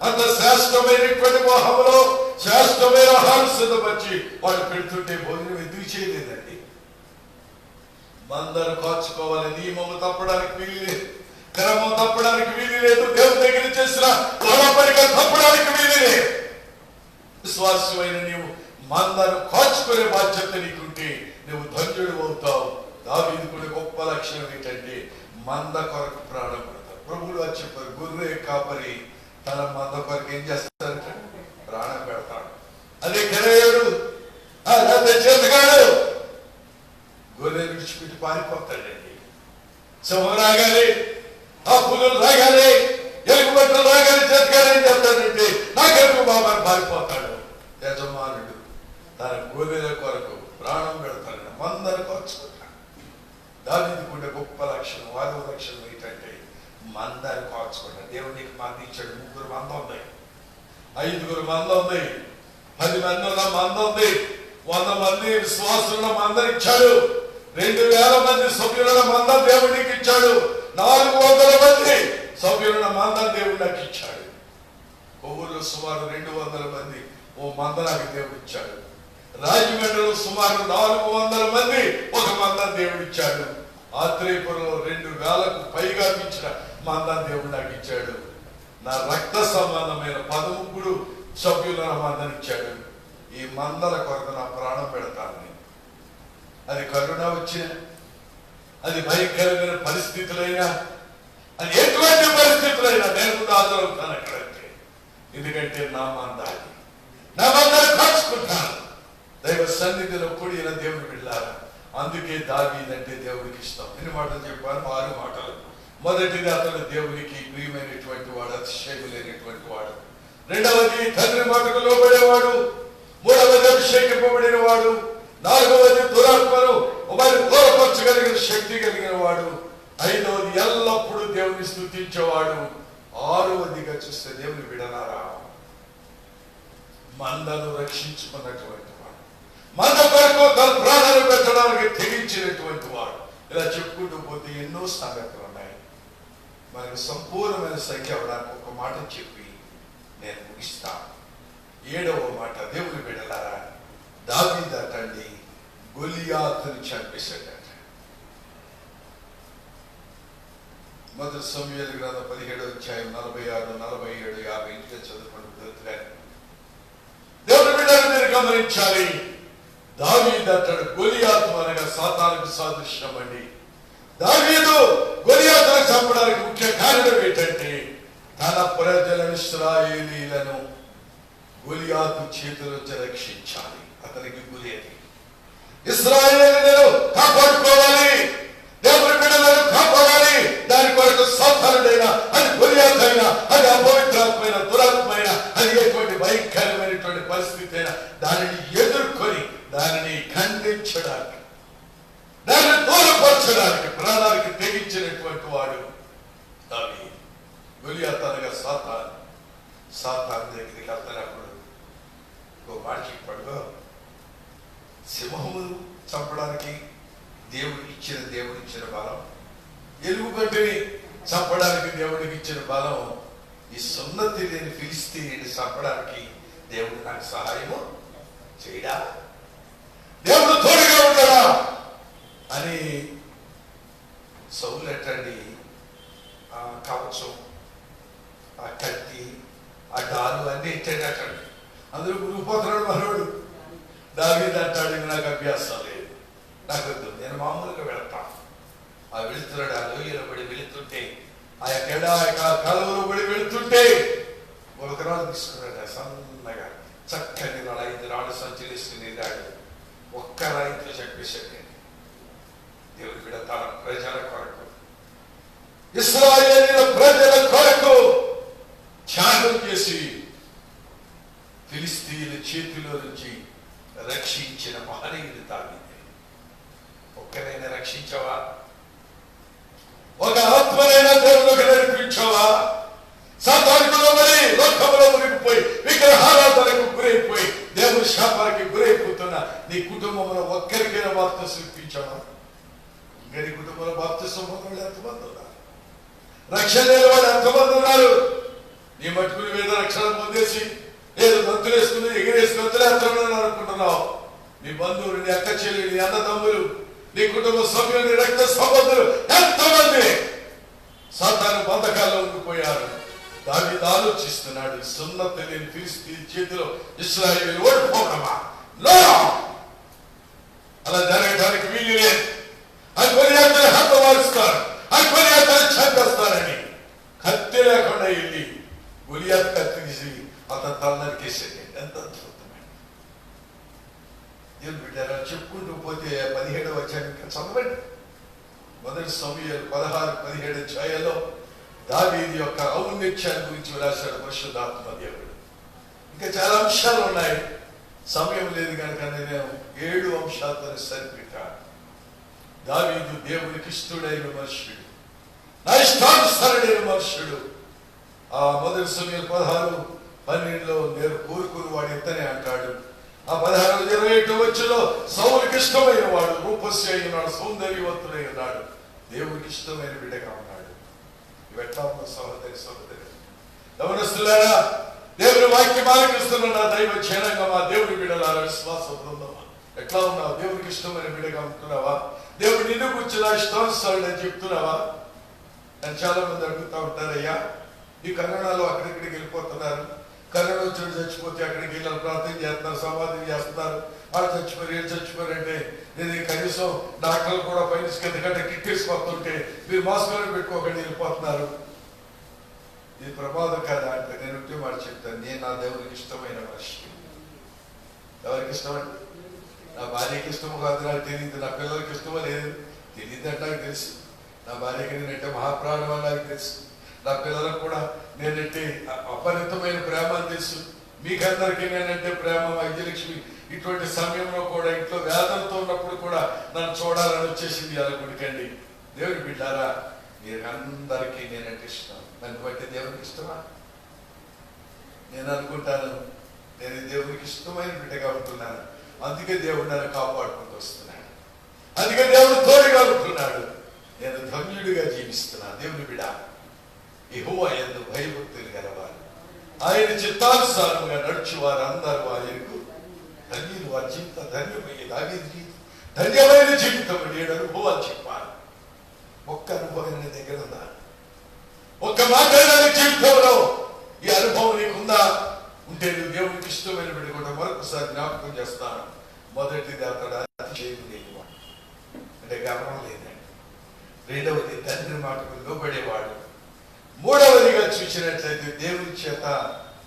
అంత శ్రేష్టమైనటువంటి మోహంలో శ్రేష్టమైన ఆహారం సిద్ధపరిచి వాళ్ళు పెడుతుంటే భోజనం ఎందుకు చేయలేదండి? మందరు కాచుకోవాలి, నియమము తప్పడానికి వీలు లేదు, క్రమం తప్పడానికి వీలు లేదు, దేవుని దగ్గర చేసిన గొడవపడిగా తప్పడానికి వీలు లేదు. విశ్వాసమైన నీవు మందరు కాచుకునే బాధ్యత నీకుంటే నువ్వు ధన్యుడు అవుతావు. దావీదు కూడా గొప్ప లక్షణం ఏంటంటే మంద కొరకు ప్రాణం పెడతారు. ప్రభువులు వచ్చి చెప్పారు, గొర్రె కాపరి తన మంద కొరకు ఏం చేస్తారంటే ప్రాణం పెడతాడు. అదే గిరయుడు చేతగాడు గొర్రె విడిచిపెట్టి పారిపోతాడండి. సింహం రాగానే, ఆ పులులు రాగానే, ఎలుగుబంట్లు రాగానే చేతగానే ఏం చేస్తాడంటే నాకెందుకు బాబాని పారిపోతాడు. యజమానుడు తన గొర్రెల కొరకు ప్రాణం పెడతాడు, మందను కాచుకుంటాడు. దావీదు కూడా గొప్ప లక్షణం, 5వ లక్షణం ఏంటంటే మందను కాచుకుంటాడు. దేవునికి మంది ఇచ్చాడు. 3 మంద ఉంది, 5 మంద ఉంది, 10 మంది ఉన్న మంద ఉంది, 100 మంది విశ్వాసుల మంద ఇచ్చాడు, 2000 మంది సభ్యుల మంద దేవుడికి ఇచ్చాడు, 400 మంది సభ్యుల మంద దేవుడు నాకు ఇచ్చాడు. కొవ్వూరులో సుమారు 200 మంది ఓ మంద నాకు దేవుడు ఇచ్చాడు. రాజమండ్రిలో సుమారు 400 మంది ఒక మంద దేవుడు ఇచ్చాడు. ఆత్రేయపురంలో 2000కు పైగా ఇచ్చిన మంద దేవుడు నాకు ఇచ్చాడు. నా రక్త సంబంధమైన 13 సభ్యుల మందని ఇచ్చాడు. ఈ మందల కొరకు నా ప్రాణం పెడతాను నేను. అది కరుణ వచ్చిన, అది భయంకరమైన పరిస్థితులైనా, అది ఎటువంటి పరిస్థితులైనా నేను హాజరవుతాను అక్కడంటే. ఎందుకంటే నా మంద అది, నా మందను కాచుకుంటాను. దైవ సన్నిధిలో కూడిన దేవుడు వెళ్ళారా. అందుకే దావీదంటే దేవుడికి ఇష్టం. ఎన్ని మాటలు చెప్పాను? 6 మాటలు. మొదటిది, అతను దేవునికి ప్రియమైనటువంటి వాడు, అతిశయము లేనటువంటి వాడు. రెండవది, తండ్రి మాటకు లోబడేవాడు. మూడవది, అభిషేకింపబడిన వాడు. నాలుగవది, దురాత్మను మరి దూరపరచగలిగిన శక్తి కలిగిన వాడు. ఐదవది, ఎల్లప్పుడూ దేవుని స్తుతించేవాడు. 6వదిగా చూస్తే దేవుని విడనారా, మందను రక్షించుకున్నటువంటి వాడు, మంద కొరకు తన ప్రాణాలు పెట్టడానికి తెగించినటువంటి వాడు. ఇలా చెప్పుకుంటూ పోతే ఎన్నో సంగతులు ఉన్నాయి. మనకు సంపూర్ణమైన సంఖ్య అవడానికి ఒక మాట చెప్పి నేను ముగిస్తాను. 7వ మాట, దేవుని బిడ్డలారా, దావీదు అటండి గొలియాతుని చంపేశాడట. మొదటి సమూయేలు గ్రంథం 17వ అధ్యాయం 46, 47, 50 ఇంటికి చదువుకుంటూ వెళ్తున్నాను. దేవుని బిడ్డలు మీరు గమనించాలి. దావీదు అంటాడు గొలియాతు అనగా సాతానుకు సాదృశ్యం అండి. దావీదు గొలియాతును చంపడానికి ముఖ్య కారణం ఏంటంటే తన ప్రజలను ఇశ్రాయేలీలను గొలియాతు చేతుల నుంచి రక్షించాలి. అతనికి గురేది ఇశ్రాయేలీలను కాపాడుకోవాలి, దేవుని బిడ్డలను కాపాడాలి. దాని కొరకు సాతానుడైన, అది గొలియాతు అయినా, అది అపవిత్రాత్మైన, దురాత్మైన, అది ఎటువంటి భయంకరమైనటువంటి పరిస్థితి అయినా దానిని ఎదుర్కొని దానిని ఖండించడానికి, దానిని దూరపరచడానికి ప్రాణానికి తెగించినటువంటి వాడు దావీదు. గొలియాతు అనగా సాతాను దగ్గరికి వెళ్తున్నప్పుడు ఓ మాట చెప్పాడు, సింహమును చంపడానికి దేవుడిచ్చిన బలం, ఎలుగుబంటిని చంపడానికి దేవుడికి ఇచ్చిన బలం, ఈ సున్నతి లేని ఫిలిస్తీయుని చంపడానికి దేవుడు నాకు సహాయము చేయడా, దేవుడు తోడుగా ఉంటాడా అని సౌలు ఎట్టండి ఆ కవచం, ఆ కత్తి, ఆ డాలు అన్ని ఎట్టండి. అందులో గురిపోతున్నాడు మనోడు. దావీదు అంటాడు, నాకు అభ్యాసం లేదు, నాకు వద్దు, నేను మామూలుగా వెళ్తాను. ఆ వెళుతున్నాడు, ఆ లోయలో పడి వెళుతుంటే, ఆ కాలువలో పడి వెళుతుంటే ఒక రాళ్ళు తీసుకున్నాడు, సన్నగా చక్కని రాడు, 5 రాళ్ళు సంచరిస్తుంది రాడు, ఒక్క రాయితో చెప్పేశాడు. దేవుడి బిడ్డ తన ప్రజల కొరకు, ఇశ్రాయేలీయుల ప్రజల కొరకు త్యాగం చేసి ఫిలిస్తీయుల చేతిలో నుంచి రక్షించిన మహనీయుడు దావీదు. ఒక్కరైనా రక్షించవా? ఒక ఆత్మనైనా దేవునికి నడిపించవా? సాతానులో మరి లోకంలో మునిగిపోయి విగ్రహారాధనకు గురైపోయి దేవుని శాపానికి గురైపోతున్న నీ కుటుంబంలో ఒక్కరికైనా బాప్తిసం ఇప్పించవా? ఇంకా నీ కుటుంబంలో బాప్తిసం పొందిన ఎంతమంది ఉన్నారు? రక్షణ లేని వాళ్ళు ఎంతమంది ఉన్నారు? నీ మట్టుకుని మీద రక్షణ పొందేసి ఏదో బంతులు వేసుకుని ఎగిరేసుకుని వదిలేస్తున్నాను అనుకుంటున్నావు. నీ బంధువులు, నీ అక్క చెల్లి, నీ అన్నదమ్ములు, నీ కుటుంబ సభ్యులు, నీ రక్త సంబంధులు ఎంతమంది సాతాను బంధకాల్లో ఉండిపోయారు. దావీదు ఆలోచిస్తున్నాడు, సున్నతి లేని ఫిలిస్తీయుల చేతిలో ఇశ్రాయేలు ఓడిపోవడమా? అలా జరగడానికి వీలు లేదు. అది కొనియాతను హతమారుస్తారు, అది కొనియాతను చంపేస్తారని కత్తి లేకుండా వెళ్ళి గొలియాతు కత్తి తీసి అతను తల నరికేసాడు. ఎంత అద్భుతమైన దేవుని బిడ్డరా, చెప్పుకుంటూ పోతే 17వ అధ్యాయం ఇంకా చదవండి. మొదటి సమూయేలు 16, 17 అధ్యాయాల్లో దావీదు యొక్క ఔన్నత్యాన్ని గురించి రాశాడు పరిశుద్ధాత్మ దేవుడు. ఇంకా చాలా అంశాలు ఉన్నాయి, సమయం లేదు కనుక నేను 7 అంశాలతో సరిపెట్టాను. దావీదు దేవునికి ఇష్టడైన మనుష్యుడు, నా ఇష్టానుసారుడైన మనుష్యుడు. ఆ మొదటి సమూయేలు 16, 12లో నేను కోరుకుని వాడు ఎత్తనే అంటాడు. ఆ 16, 21 వచ్చులో సౌలుకి ఇష్టమైన వాడు, రూపస్య అయినాడు, సౌందర్యవంతుడై ఉన్నాడు, దేవునికి ఇష్టమైన బిడ్డగా ఉన్నాడు. ఇవెట్లా ఉన్న సహోదరి గమనిస్తున్నారా? దేవుని వాక్యం ఆలకిస్తున్న నా దైవ జనంగా, మా దేవుని బిడ్డలారా, విశ్వాస బృందమా, ఎట్లా ఉన్నావు? దేవునికి ఇష్టమైన బిడ్డగా ఉంటున్నావా? దేవుడు నిన్ను కూర్చున్న ఇష్టానుసారుడని చెప్తున్నావా? అని చాలా మంది అడుగుతా ఉంటారయ్యా. ఈ కన్నడలో అక్కడిక్కడికి వెళ్ళిపోతున్నారు, కన్నడ వచ్చి చచ్చిపోతే అక్కడికి వెళ్ళాలి, ప్రార్థన చేస్తున్నారు, సమాధి చేస్తున్నారు. వాళ్ళు చచ్చిపోయారు, వీళ్ళు చచ్చిపోయారు అంటే నేను కనీసం డాక్టర్లు కూడా పైన ఎందుకంటే కిట్టేసిపోతుంటే మీరు మాస్కులను పెట్టుకోకండి వెళ్ళిపోతున్నారు. ఇది ప్రమాదం కదా అంటే నేను ఉంటే మాట చెప్తాను, నేను నా దేవునికి ఇష్టమైన మనిషి. ఎవరికి ఇష్టమండి? నా భార్యకి ఇష్టము కాదు, నాకు తెలియదు. నా పిల్లలకి ఇష్టమో లేదు తెలియదు అంటే నాకు తెలుసు. నా భార్యకి నేనంటే మహాప్రాణం అని నాకు తెలుసు. నా పిల్లలకు కూడా నేనంటే అపరితమైన ప్రేమ అని తెలుసు. మీకందరికీ నేనంటే ప్రేమ. వైద్యలక్ష్మి ఇటువంటి సమయంలో కూడా ఇంట్లో వేదనతో ఉన్నప్పుడు కూడా నన్ను చూడాలని వచ్చేసింది. అలాగుడికండి దేవుని బిడ్డారా, మీరందరికీ నేనంటే ఇష్టం. నన్ను బట్టి దేవునికి ఇష్టమా? నేను అనుకుంటాను నేను దేవునికి ఇష్టమైన బిడ్డగా ఉంటున్నాను, అందుకే దేవుడు నన్ను కాపాడుకుంటూ వస్తున్నాడు, అందుకే దేవుడు తోడుగా ఉంటున్నాడు. నేను ధన్యుడిగా జీవిస్తున్నాను. దేవుని బిడ్డ, యెహోవా యందు భయభక్తులు గలవారు, ఆయన చిత్తానుసారంగా నడుచు వారు అందరూ ఆయనకు ధన్యులు. వారి జీవితం ధన్యమయ్యే దావీదు ధన్యమైన జీవితం 7 అనుభవాలు చెప్పాలి. ఒక్క అనుభవం నీ దగ్గర ఉందా? ఒక్క మాట జీవితంలో ఈ అనుభవం నీకుందా? ఉంటే నువ్వు దేవునికి ఇష్టమైన పెట్టుకుంటా. మరొకసారి జ్ఞాపకం చేస్తాను. మొదటిది అతడు అతిశయం లేనివాడు, అంటే గర్వం లేదండి. రెండవది తండ్రి మాటకు లోబడేవాడు. మూడవదిగా చూసినట్లయితే దేవుని చేత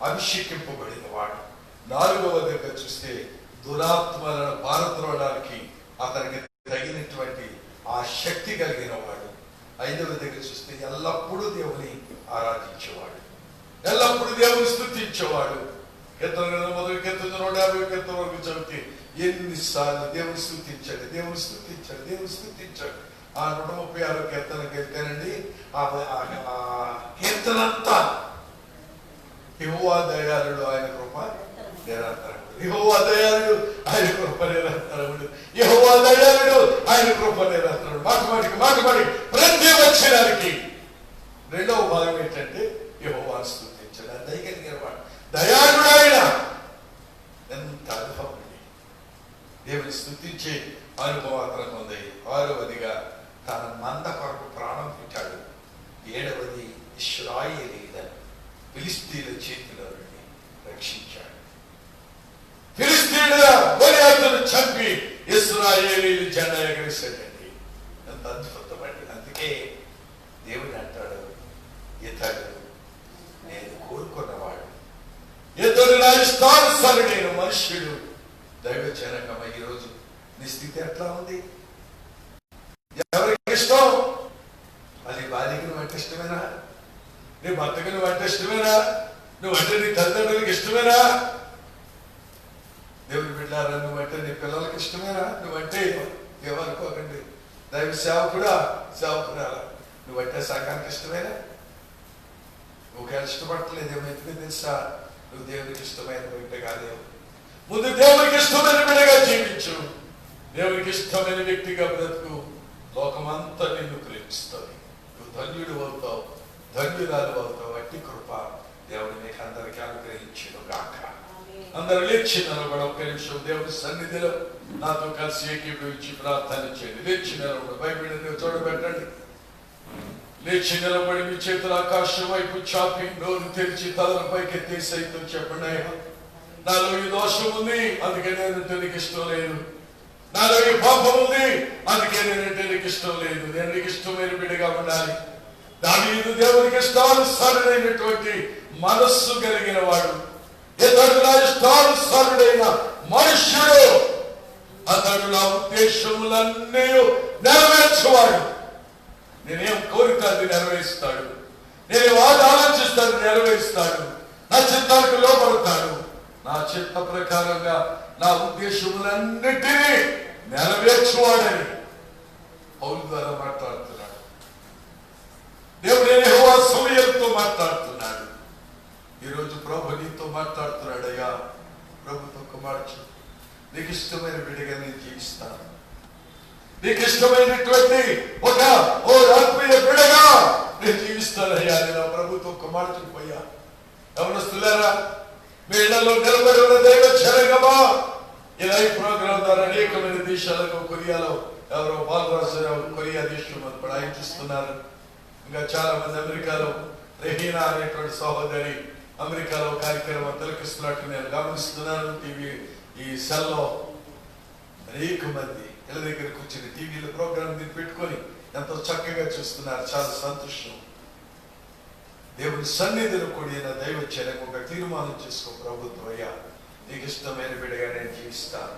అభిషేకింపబడిన వాడు. నాలుగవదిగా చూస్తే దురాత్మలను పారద్రోవడానికి అతనికి తగినటువంటి ఆ శక్తి కలిగిన వాడు. ఐదవ దగ్గర చూస్తే ఎల్లప్పుడూ దేవుని ఆరాధించేవాడు, ఎల్లప్పుడూ దేవుని స్తుతించేవాడు. మొదటి కీర్తన 150 కీర్తన వరకు చదివితే ఎన్నిసార్లు దేవుని స్తుతించాడు, దేవుని స్తుతించాడు, దేవుని స్తుతించాడు. ఆ 136 కీర్తనకి వెళ్తానండి. ఆ కీర్తన అంతా యెహోవా దయాళుడు, ఆయన కృప నిరంతరముడు. యెహోవా దయాళుడు, ఆయన కృప నిరంతరముడు. యెహోవా దయాళుడు, ఆయన కృప నిరంతరముడు. మాటి ప్రతి అక్షరానికి రెండవ భాగం ఏంటంటే యెహోవాను స్తుతించాడు. ఆ దయగలిగిన వాడు, దయాళుడు ఆయన. ఎంత అనుభవం అండి దేవుని స్తుతించే అనుభవం అతనికి ఉంది. ఆరవదిగా తన మంద కొరకు ప్రాణం పెట్టాడు. ఏడవది ఇశ్రాయేలీయులను ఫిలిష్తీయుల చేతిలో నుండి రక్షించాడు. ఫిలిష్తీయుల గొలియాతును చంపి ఇశ్రాయేలీయులు జెండా ఎగరేశాడండి. ఎంత అద్భుతమండి. అందుకే దేవుడు అంటాడు, ఇతడు నేను కోరుకున్నవాడు, ఇతడు నా ఇష్టానుసారుడైన మనుష్యుడు. దైవ జనకమ్మ, ఈరోజు నీ స్థితి ఎట్లా ఉంది? ఎవరికి ఇష్టం? అది భార్యకి నువ్వు అంటే ఇష్టమేనా? నీ భర్తకి నువ్వు అంటే ఇష్టమేనా? నువ్వంటే నీ తల్లిదండ్రులకి ఇష్టమేనా? దేవుని బిడ్డలారా, నువ్వంటే నీ పిల్లలకి ఇష్టమేనా? నువ్వంటే ఏమనుకోకండి, దైవ సేవకుడా సేవకురాలా, నువ్వంటే సంఘానికి ఇష్టమేనా? నువ్వు ఇష్టపడట్లేదేమో. ఎందుకు తెలుసా? నువ్వు దేవునికి ఇష్టమైన బిడ్డ కాదేమో. ముందు దేవునికి ఇష్టమైన బిడ్డగా జీవించు, దేవునికి ఇష్టమైన వ్యక్తిగా బ్రతుకు. లోకమంతా నిన్ను ప్రేమిస్తుంది. నువ్వు ధన్యుడు అవుతావు, ధన్యురాలు అవుతావు. అట్టి కృప దేవుడు మీకు అందరికీ అనుగ్రహించును గాక. అందరూ లేచి నిలబడి ఒక్క నిమిషం దేవుని సన్నిధిలో నాతో కలిసి ఏకీభవించి ప్రార్థన చేయండి. లేచి నిలబడి బైబిల్ చూడబెట్టండి. లేచి నిలబడి మీ చేతులు ఆకాశం వైపు చాపి నోరు తెరిచి తలను పైకెత్తి సైతం చెప్పండి, అయ్యా నాలో ఈ దోషం ఉంది, అందుకే నేనంటే నీకు ఇష్టం లేదు. నాలో ఈ పాపం ఉంది, అందుకే నేనంటే నీకు ఇష్టం లేదు. నేను నీకు ఇష్టమైన బిడ్డగా ఉండాలి. దావీదు దేవునికి ఇష్టానుసారుడైనటువంటి మనస్సు కలిగిన వాడు. ఇతడు నా ఇష్టానుసారుడైన మనుష్యుడు, అతడు నా ఉద్దేశములన్నీ నెరవేర్చేవాడు. నేనేం కోరిక అది నెరవేరుస్తాడు, నేను వాడు ఆలోచిస్తాడు నెరవేరుస్తాడు, నా చిత్తానికి లోపడతాడు. నా చిత్త ప్రకారంగా నా ఉద్దేశములన్నిటినీ నెరవేర్చువాడని పౌలు ద్వారా మాట్లాడుతున్నాడు. దేవుడు యెహోవా సమూయేలుతో మాట్లాడుతున్నాడు. ఈరోజు ప్రభు నీతో మాట్లాడుతున్నాడు. అయ్యా ప్రభుతో కుమార్చు, నీకు ఇష్టమైన బిడ్డగా నేను జీవిస్తాను, నీకు ఇష్టమైనటువంటి ఒక ఆత్మీయ బిడ్డగా నేను జీవిస్తానయ్యా. నేను ప్రభుత్వం కుమార్చుకుపోయా. ఎవరొస్తున్నారా? మీ ఇళ్లలో నిలబడి ఉన్న దైవ జనగమా, ఈ లైవ్ ప్రోగ్రామ్ ద్వారా అనేకమైన దేశాలకు, కొరియాలో ఎవరో బాలరాజు కొరియా దేశం పడాయించుస్తున్నారు. ఇంకా చాలా మంది అమెరికాలో రెహీనా అనేటువంటి సహోదరి అమెరికాలో కార్యక్రమం తిలకిస్తున్నట్టు నేను గమనిస్తున్నాను. టీవీ ఈ సెల్లో అనేక మంది ఇళ్ళ దగ్గర కూర్చుని టీవీలో ప్రోగ్రామ్ దీన్ని పెట్టుకొని ఎంతో చక్కగా చూస్తున్నారు. చాలా సంతోషం. దేవుని సన్నిధిలో కూడిన దైవ చర్య ఒక తీర్మానం చేసుకో. ప్రభుత్వం, అయ్యా నీకు ఇష్టమైన బిడ్డగా నేను జీవిస్తాను.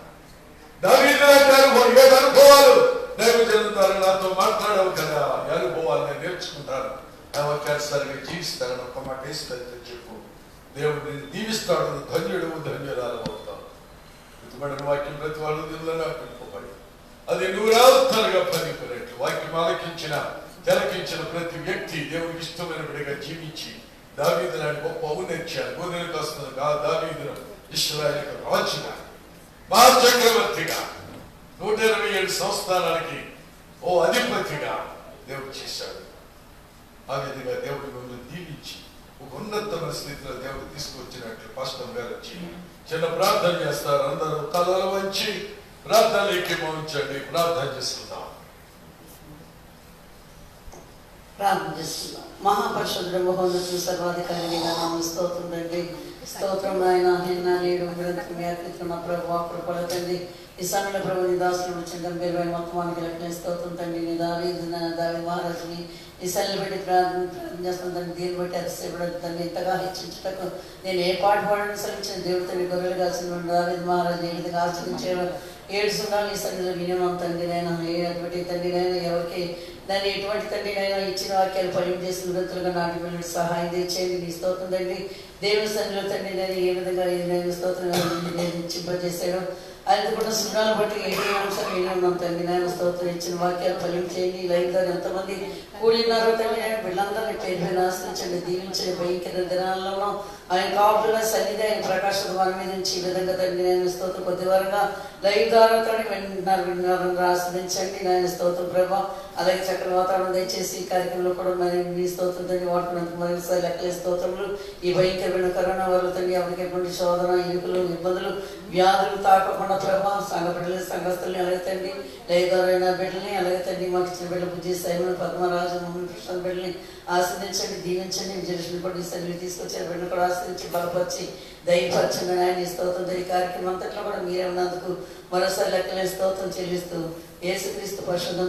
దావీదు అనుభవం, 7 అనుభవాలు దైవజనుల ద్వారా నాతో మాట్లాడవు కదా, ఈ అనుభవాలు నేను నేర్చుకుంటాను, ఒక్కసారిగా జీవిస్తాను. ఒక్క మాట వేస్తాను చెప్పు, దేవుడు నేను దీవిస్తాడు. ధన్యుడు, ధన్యురాలు అవుతావు. ఇతబడిన వాక్యం ప్రతి వాళ్ళు దీనిలో పెట్టుకోబడి అది 100 ఫలించినట్లు వాక్యం ఆలకించిన తిలకించిన ప్రతి వ్యక్తి దేవునికి ఇష్టమైన బిడ్డగా జీవించి దావీదు లాంటి గొప్ప ఔన్నత్యాలు గోధులకు వస్తుంది. దావీదును ఇశ్రాయేలుకు రాజుగా, మహాచక్రవర్తిగా, 127 సంస్థానానికి అధిపతిగా దేవుడు చేశాడు. ఆ విధంగా దేవుడు మిమ్మల్ని దీవించి ఒక ఉన్నతమైన స్థితిలో దేవుడు తీసుకొచ్చినట్లు పాస్టర్ గారు వచ్చి చిన్న ప్రార్థన చేస్తారు. అందరూ తలలు వంచి ప్రార్థనలోకి మౌంచండి. ప్రార్థన చేసుకుందాం. ప్రార్థన చేస్తున్నాం. మహాపరిశుద్ధుడు మహోన్నతుడు సర్వాధికారి నామమున స్తోత్రం తండ్రి. స్తోత్రం నాయన. నిన్న నేడు నిరంతరం వ్యాపించిన ప్రభువా కృపల తండ్రి. ఈ సమయంలో ప్రభు నీ దాసులు వచ్చిన గంభీరమైన మొత్తానికి లెక్కన స్తోత్రం తండ్రి. నీ దావి మహారాజుని ఈ సల్లి బట్టి ప్రార్థన చేస్తాను తండ్రి. దీన్ని బట్టి అతిశయపడదు తండ్రి. ఇంతగా హెచ్చించుటకు నేను ఏ పాట పాడని శ్రమించిన దేవుడు తండ్రి. గొర్రెలు కాల్సిన దావి మహారాజు ఏ విధంగా ఆచరించేవారు 7 సున్నాలు ఈ సన్నిధిలో వినియోగం తండ్రి నైనా. అటువంటి తండ్రి నైనా ఎవరికి దాన్ని ఎటువంటి తండ్రి నైనా ఇచ్చిన వాక్యాలు పని చేసిన వృత్తులుగా నాటి వెళ్ళి సహాయం తెచ్చేయండి. నీ స్తోత్రం తండ్రి. దేవుని సన్నిధిలో తండ్రి నేను ఏ విధంగా నేను స్తోత్రం చింపజేశాడు అది కూడా సున్నాలు బట్టి 7 అంశాలు ఉన్నాం తండ్రి నాయన. స్తోత్రం ఇచ్చిన వాక్యాలు ఫలం చేయండి. లైవ్ ద్వారా ఎంతమంది కూడినారో తండ్రి నాయన వీళ్ళందరినీ పేరు ఆశ్రయించండి, దీవించండి. భయంకర దినాలలో ఆయన కాపుల సన్నిధి ఆయన ప్రకాశం వారి మీద నుంచి ఈ విధంగా తండ్రి నాయన స్తోత్రం కొద్ది వారంగా లైవ్ ద్వారా తండ్రి విన్నారని ఆశ్రయించండి నాయన. స్తోత్రం ప్రభా. అలాగే చక్కని వాతావరణం దయచేసి ఈ కార్యక్రమంలో కూడా మీ స్తోత్రం తండ్రి వాడుకున్నందుకు మరోసారి లెక్కలే స్తోత్రములు. ఈ భయంకరమైన కరోనా వల్ల తండ్రి ఎవరికి ఎటువంటి శోధన, ఇరుకులు, ఇబ్బందులు, వ్యాధులు తాకకుండా ప్రభావ సంఘ బిడ్డలు, సంఘస్థుల్ని అలాగే తండ్రి లైదారైన బిడ్డల్ని అలాగే తండ్రి మాకు ఇచ్చిన బిడ్డలు పూజ సైమన్, పద్మరాజు, మమ్మల్ని కృష్ణ బిడ్డల్ని ఆశ్రదించండి, దీవించండి. విజయలక్ష్మి కూడా ఈ సన్నిధి తీసుకొచ్చారు. బిడ్డలు కూడా ఆశ్రదించి బలపరిచి దయపరచండి నాయన. స్తోత్రం ఈ కార్యక్రమం అంతట్లో కూడా మీరే ఉన్నందుకు మరోసారి లెక్కలే స్తోత్రం చెల్లిస్తూ యేసుక్రీస్తు పరిశుద్ధం